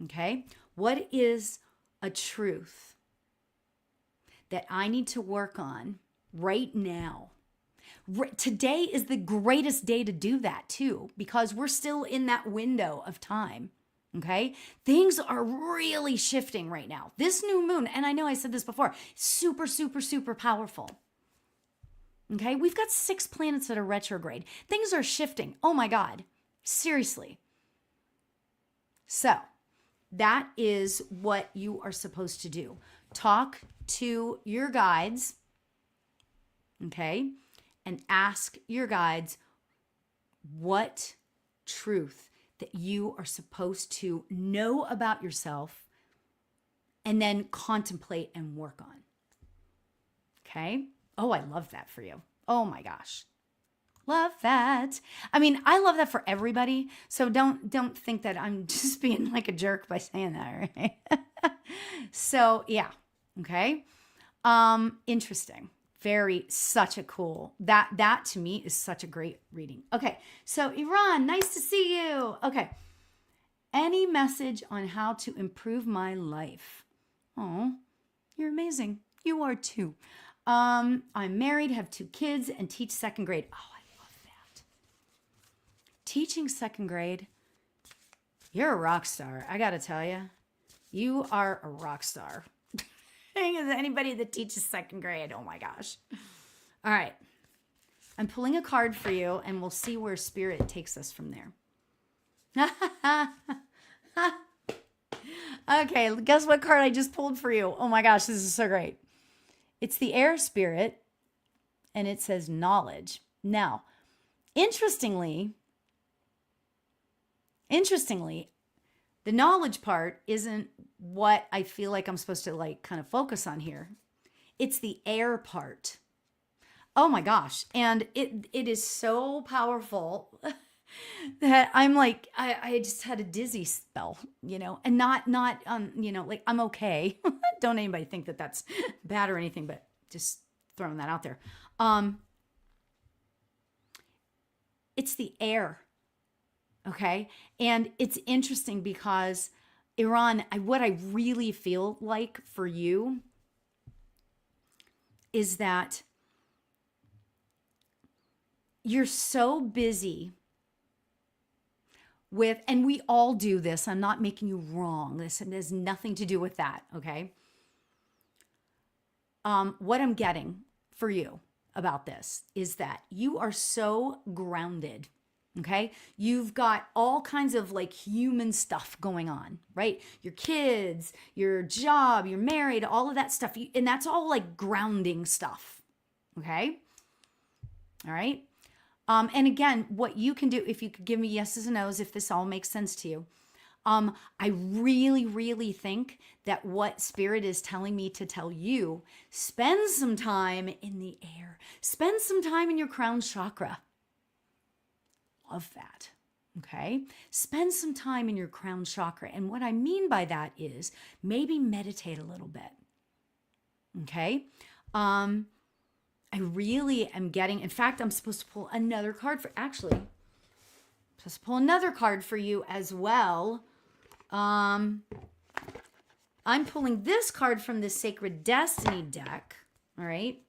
Okay. What is a truth that I need to work on right now? Today is the greatest day to do that too, because we're still in that window of time. Okay. Things are really shifting right now. This new moon, and I know I said this before, super, super, super powerful. Okay, we've got 6 planets that are retrograde. Things are shifting. Oh my God, seriously. So that is what you are supposed to do. Talk to your guides, okay, and ask your guides what truth that you are supposed to know about yourself and then contemplate and work on. Okay? Oh, I love that for you. Oh my gosh. Love that. I mean, I love that for everybody. So don't think that I'm just being like a jerk by saying that, right? So, yeah. Okay? Interesting. Such a cool. That to me is such a great reading. Okay. So, Iran, nice to see you. Okay. Any message on how to improve my life? Oh, you're amazing. You are too. I'm married, have 2 kids, and teach 2nd grade. Oh, I love that. Teaching 2nd grade. You're a rock star. I got to tell you, you are a rock star. Anybody that teaches 2nd grade, oh my gosh. All right. I'm pulling a card for you, and we'll see where spirit takes us from there. Okay, guess what card I just pulled for you? Oh my gosh, this is so great. It's the air spirit, and it says knowledge. Now, interestingly, the knowledge part isn't what I feel like I'm supposed to like kind of focus on here. It's the air part. Oh my gosh. And it is so powerful that I'm like, I just had a dizzy spell, and not, like I'm okay. Don't anybody think that that's bad or anything, but just throwing that out there. It's the air. Okay. And it's interesting because Iran, what I really feel like for you is that you're so busy with, and we all do this. I'm not making you wrong. This has nothing to do with that. Okay. What I'm getting for you about this is that you are so grounded. Okay. You've got all kinds of like human stuff going on, right? Your kids, your job, you're married, all of that stuff. And that's all like grounding stuff. Okay. All right. And again, what you can do, if you could give me yeses and nos, if this all makes sense to you, I really, really think that what Spirit is telling me to tell you, spend some time in the air, spend some time in your crown chakra. Love that. Okay. Spend some time in your crown chakra. And what I mean by that is maybe meditate a little bit. Okay. I really am getting, in fact, I'm supposed to pull another card for you as well. I'm pulling this card from the Sacred Destiny deck. All right.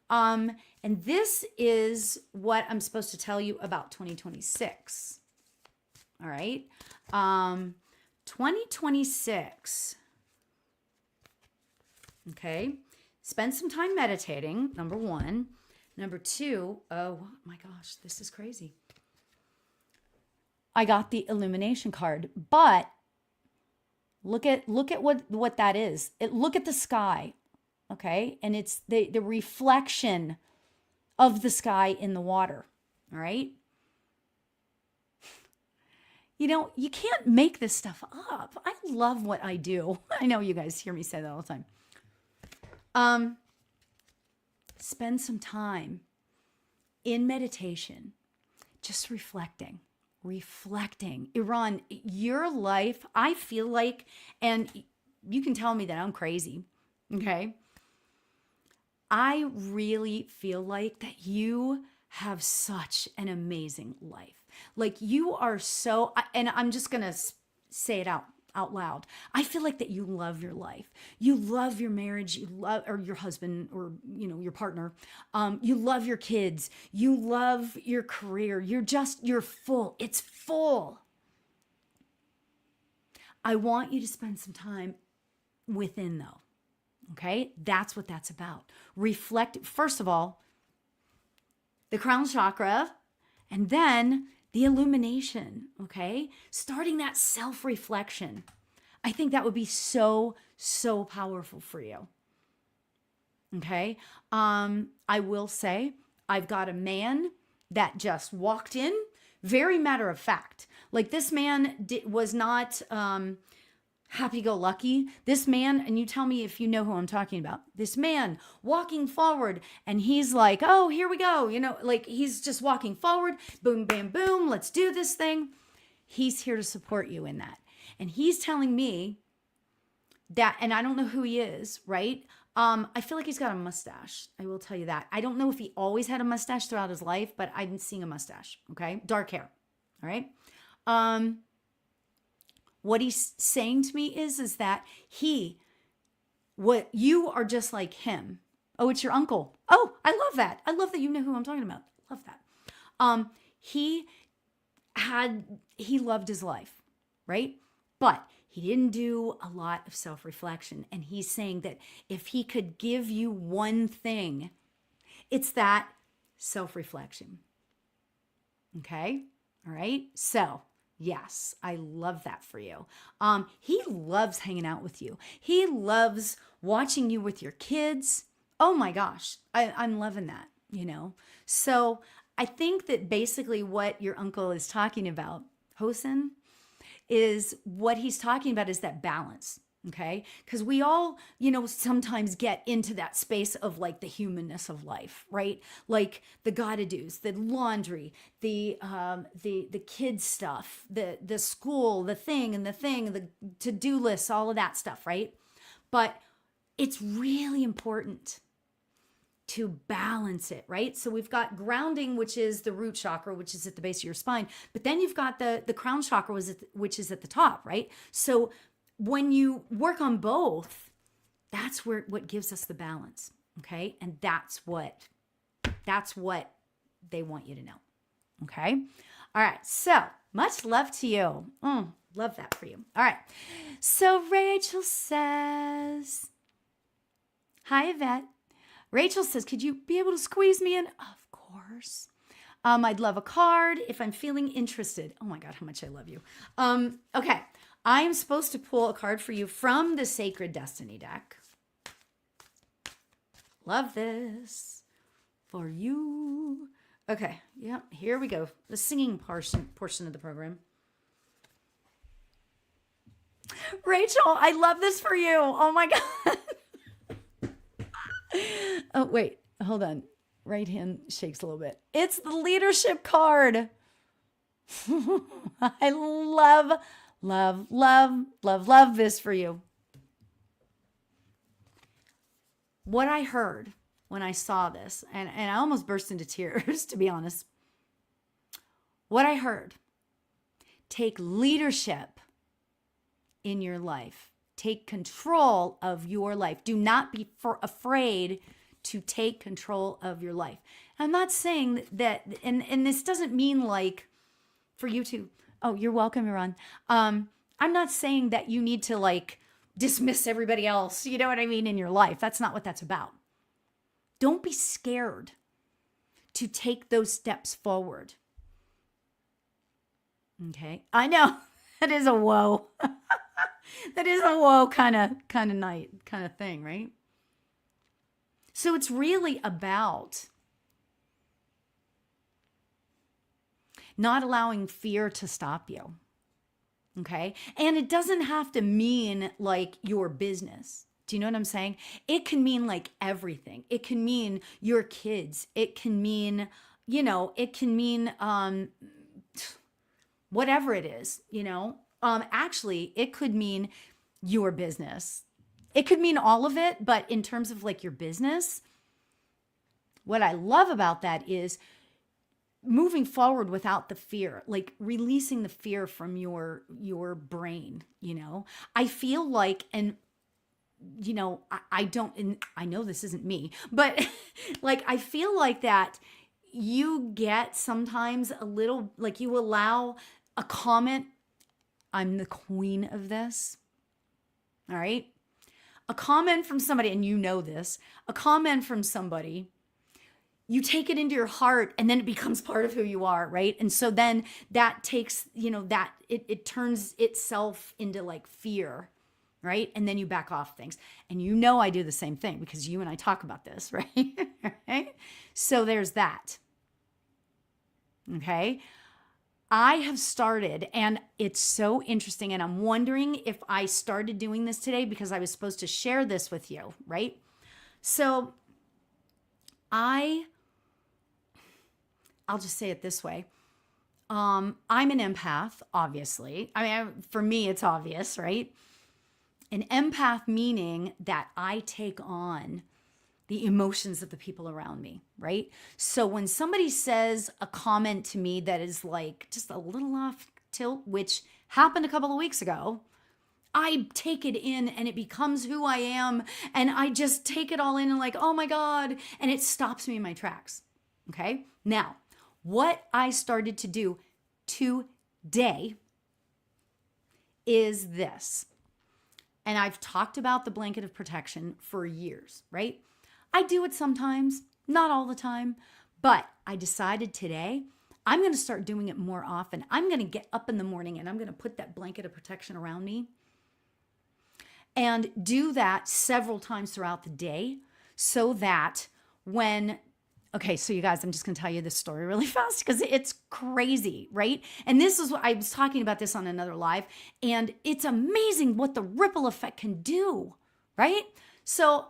And this is what I'm supposed to tell you about 2026. All right. 2026. Okay. Spend some time meditating, number 1. Number 2, oh my gosh, this is crazy. I got the illumination card, but look at what that is. Look at the sky, okay? And it's the reflection of the sky in the water, all right? You can't make this stuff up. I love what I do. I know you guys hear me say that all the time. Spend some time in meditation, just reflecting. Iran, your life, I feel like, and you can tell me that I'm crazy, okay? I really feel like that you have such an amazing life. Like you are so, and I'm just going to say it out loud. I feel like that you love your life. You love your marriage. You love, or your husband, or, your partner. You love your kids. You love your career. You're full. It's full. I want you to spend some time within though. Okay. That's what that's about. Reflect. First of all, the crown chakra, and then the illumination, okay? Starting that self-reflection. I think that would be so, so powerful for you. Okay. I will say I've got a man that just walked in, very matter of fact. Like this man was not happy-go-lucky. This man, and you tell me if you know who I'm talking about. This man walking forward, and he's like, "Oh, here we go." You know, like he's just walking forward. Boom, bam, boom. Let's do this thing. He's here to support you in that, and he's telling me that, and I don't know who he is, right? I feel like he's got a mustache. I will tell you that. I don't know if he always had a mustache throughout his life, but I'm seeing a mustache. Okay. Dark hair. All right. What he's saying to me is that what you are just like him. Oh, it's your uncle. Oh, I love that. I love that you know who I'm talking about. Love that. He loved his life, right? But he didn't do a lot of self-reflection. And he's saying that if he could give you one thing, it's that self-reflection. Okay? All right? So, yes, I love that for you. He loves hanging out with you. He loves watching you with your kids. Oh my gosh, I'm loving that, you know? So I think that basically what your uncle is talking about, Hosen, is what he's talking about is that balance. Okay. Because we all, you know, sometimes get into that space of like the humanness of life, right? Like the gotta do's, the laundry, the kids stuff, the school, the to-do lists, all of that stuff, right? But it's really important to balance it, right? So we've got grounding, which is the root chakra, which is at the base of your spine. But then you've got the crown chakra, which is at the top, right? So when you work on both, that's what gives us the balance, okay? And that's what they want you to know, okay? All right, so much love to you. Love that for you. All right, so Rachel says, hi, Yvette. Rachel says, could you be able to squeeze me in? Of course. I'd love a card if I'm feeling interested. Oh my God, how much I love you. Okay. I am supposed to pull a card for you from the Sacred Destiny deck. Love this for you. Okay. Yep. Here we go. The singing portion of the program. Rachel, I love this for you. Oh my God. Oh, wait, hold on. Right hand shakes a little bit. It's the leadership card. I love this for you. What I heard when I saw this, and I almost burst into tears, to be honest. What I heard, take leadership in your life. Take control of your life. Do not be afraid to take control of your life. I'm not saying that, and this doesn't mean like for you to, oh, you're welcome, Iran. I'm not saying that you need to like dismiss everybody else, you know what I mean, in your life. That's not what that's about. Don't be scared to take those steps forward. Okay, I know that is a whoa. That is a whoa kind of night kind of thing, right? So it's really about not allowing fear to stop you. Okay? And it doesn't have to mean like your business. Do you know what I'm saying? It can mean like everything. It can mean your kids. It can mean, you know, it can mean whatever it is, you know. Actually, it could mean your business. It could mean all of it, but in terms of like your business, what I love about that is moving forward without the fear, like releasing the fear from your brain, you know. I feel like, and you know, I don't, and I know this isn't me, but like I feel like that you get sometimes a little, like you allow a comment. I'm the queen of this. All right. A comment from somebody, and you know this, a comment from somebody you take it into your heart and then it becomes part of who you are, right? And so then that takes, that it turns itself into like fear, right? And then you back off things. And I do the same thing because you and I talk about this, right? Right? So there's that. Okay. I have started, and it's so interesting, and I'm wondering if I started doing this today because I was supposed to share this with you, right? So I'll just say it this way. I'm an empath, obviously. I mean, for me, it's obvious, right? An empath meaning that I take on the emotions of the people around me, right? So when somebody says a comment to me that is like just a little off tilt, which happened a couple of weeks ago, I take it in and it becomes who I am. And I just take it all in and like, oh my God. And it stops me in my tracks. Okay. Now, what I started to do today is this. And I've talked about the blanket of protection for years, right? I do it sometimes, not all the time, but I decided today I'm going to start doing it more often. I'm going to get up in the morning and I'm going to put that blanket of protection around me and do that several times throughout the day so that okay, so you guys, I'm just going to tell you this story really fast because it's crazy, right? And this is what I was talking about this on another live, and it's amazing what the ripple effect can do, right? So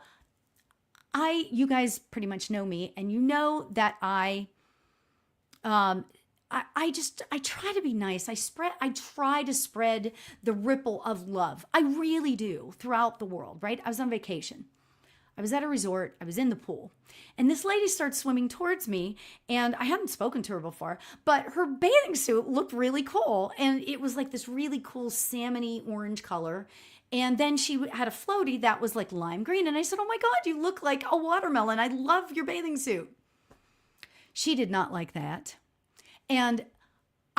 you guys pretty much know me, and you know that I try to be nice. I try to spread the ripple of love. I really do throughout the world, right? I was on vacation. I was at a resort. I was in the pool. And this lady starts swimming towards me. And I hadn't spoken to her before, but her bathing suit looked really cool. And it was like this really cool salmony orange color. And then she had a floaty that was like lime green. And I said, oh my God, you look like a watermelon. I love your bathing suit. She did not like that. And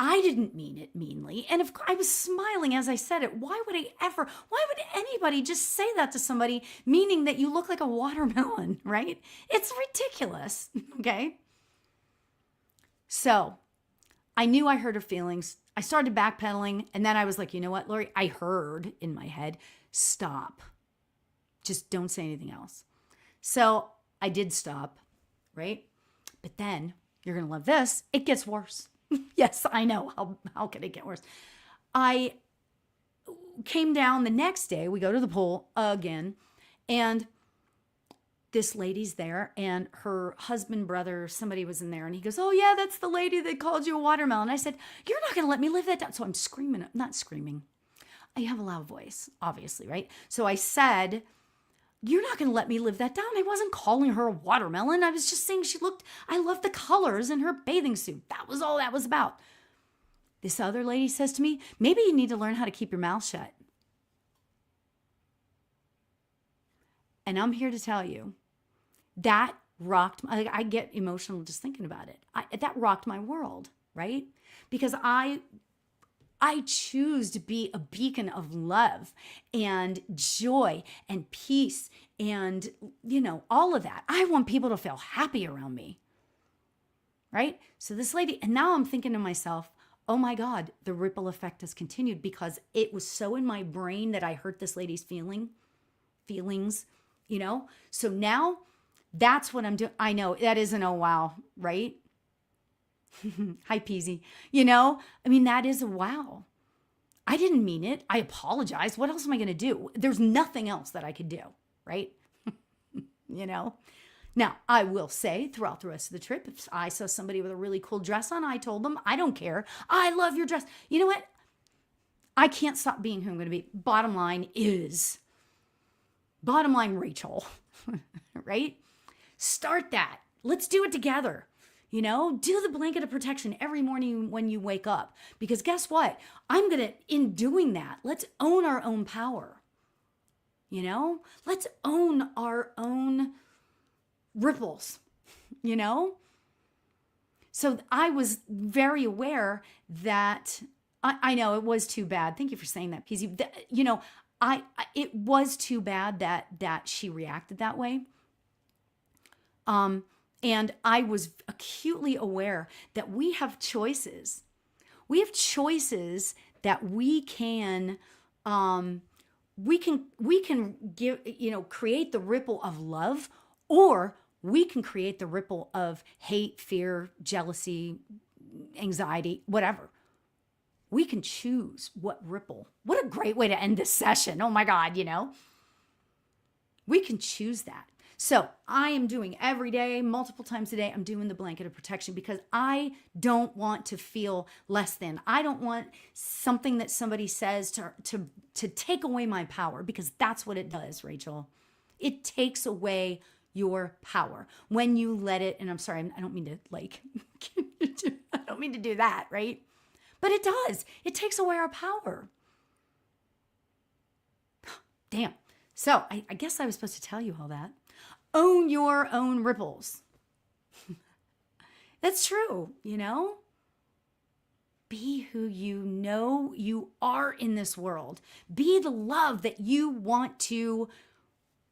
I didn't mean it meanly. And if I was smiling as I said it, why would anybody just say that to somebody, meaning that you look like a watermelon, right? It's ridiculous, okay? So I knew I hurt her feelings. I started backpedaling, and then I was like, you know what, Lori? I heard in my head, stop. Just don't say anything else. So I did stop, right? But then, you're going to love this, it gets worse. Yes, I know. How could it get worse? I came down the next day. We go to the pool again, and this lady's there, and her husband, brother, somebody was in there, and he goes, oh yeah, that's the lady that called you a watermelon. I said, you're not going to let me live that down. So I'm screaming, not screaming. I have a loud voice, obviously, right? So I said, you're not going to let me live that down. I wasn't calling her a watermelon. I was just saying I love the colors in her bathing suit. That was all that was about. This other lady says to me, maybe you need to learn how to keep your mouth shut. And I'm here to tell you, that rocked, I get emotional just thinking about it. That rocked my world, right? Because I choose to be a beacon of love and joy and peace and, all of that. I want people to feel happy around me, right? So this lady, and now I'm thinking to myself, oh my God, the ripple effect has continued because it was so in my brain that I hurt this lady's feelings, So now that's what I'm doing. I know that isn't, oh wow, right? Hi, Peasy. That is a wow. I didn't mean it. I apologize. What else am I going to do? There's nothing else that I could do, right? Now, I will say throughout the rest of the trip, if I saw somebody with a really cool dress on, I told them, I don't care. I love your dress. You know what? I can't stop being who I'm going to be. Bottom line, Rachel, right? Start that. Let's do it together. Do the blanket of protection every morning when you wake up. Because guess what? In doing that, let's own our own power. Let's own our own ripples, So I was very aware that, I know it was too bad. Thank you for saying that, Peasy. It was too bad that she reacted that way. And I was acutely aware that we have choices. We have choices that we can give, create the ripple of love, or we can create the ripple of hate, fear, jealousy, anxiety, whatever. We can choose what ripple. What a great way to end this session. Oh my God, we can choose that. So I am doing every day, multiple times a day, I'm doing the blanket of protection because I don't want to feel less than. I don't want something that somebody says to take away my power, because that's what it does, Rachel. It takes away your power when you let it. And I'm sorry, I don't mean to I don't mean to do that, right? But it does. It takes away our power. Damn. So I guess I was supposed to tell you all that. Own your own ripples. That's true, Be who you know you are in this world. Be the love that you want to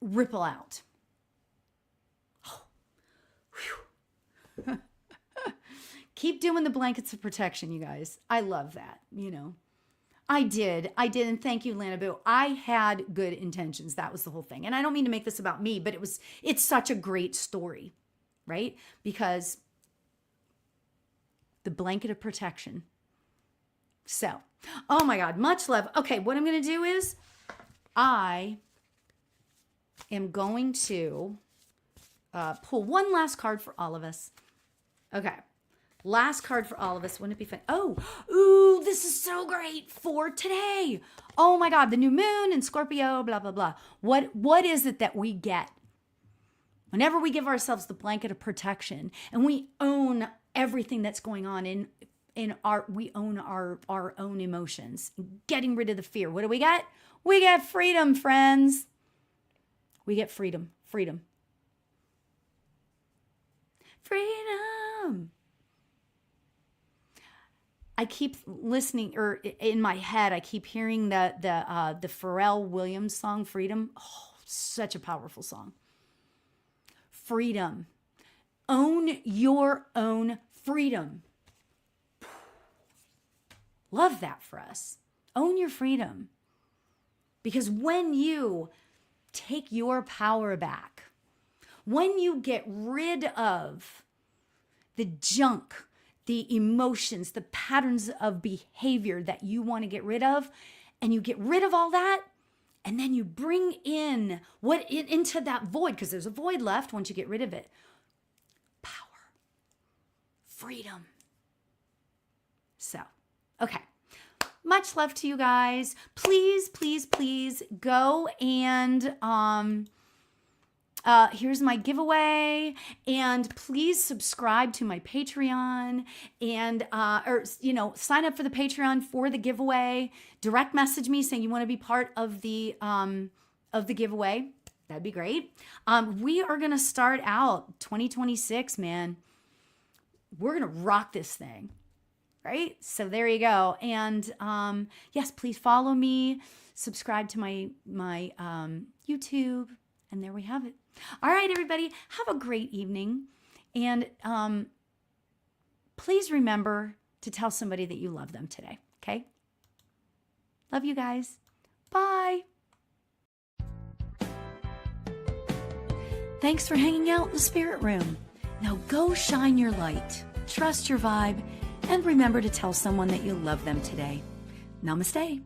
ripple out. Oh. Keep doing the blankets of protection, you guys. I love that, I did. And thank you, Lana Boo. I had good intentions. That was the whole thing. And I don't mean to make this about me, but it's such a great story, right? Because the blanket of protection. So, oh my God, much love. Okay, what I'm going to do is I am going to pull one last card for all of us. Okay. Last card for all of us. Wouldn't it be fun? Ooh, this is so great for today. Oh my God, the new moon and Scorpio, blah, blah, blah. What is it that we get whenever we give ourselves the blanket of protection and we own everything that's going on we own our own emotions, getting rid of the fear? What do we get? We get freedom, friends. We get freedom. Freedom. I keep listening, or in my head, I keep hearing the Pharrell Williams song, Freedom. Oh, such a powerful song. Freedom. Own your own freedom. Love that for us. Own your freedom. Because when you take your power back, when you get rid of the junk, the emotions, the patterns of behavior that you want to get rid of, and you get rid of all that, and then you bring in into that void, because there's a void left once you get rid of it. Power. Freedom. So, okay. Much love to you guys. Please, please, please go and here's my giveaway, and please subscribe to my Patreon, and sign up for the Patreon for the giveaway. Direct message me saying you want to be part of the giveaway. That'd be great. We are gonna start out 2026, man. We're gonna rock this thing, right? So there you go. And yes, please follow me, subscribe to my YouTube, and there we have it. All right, everybody, have a great evening. And please remember to tell somebody that you love them today, okay? Love you guys. Bye. Thanks for hanging out in the spirit room. Now go shine your light, trust your vibe, and remember to tell someone that you love them today. Namaste.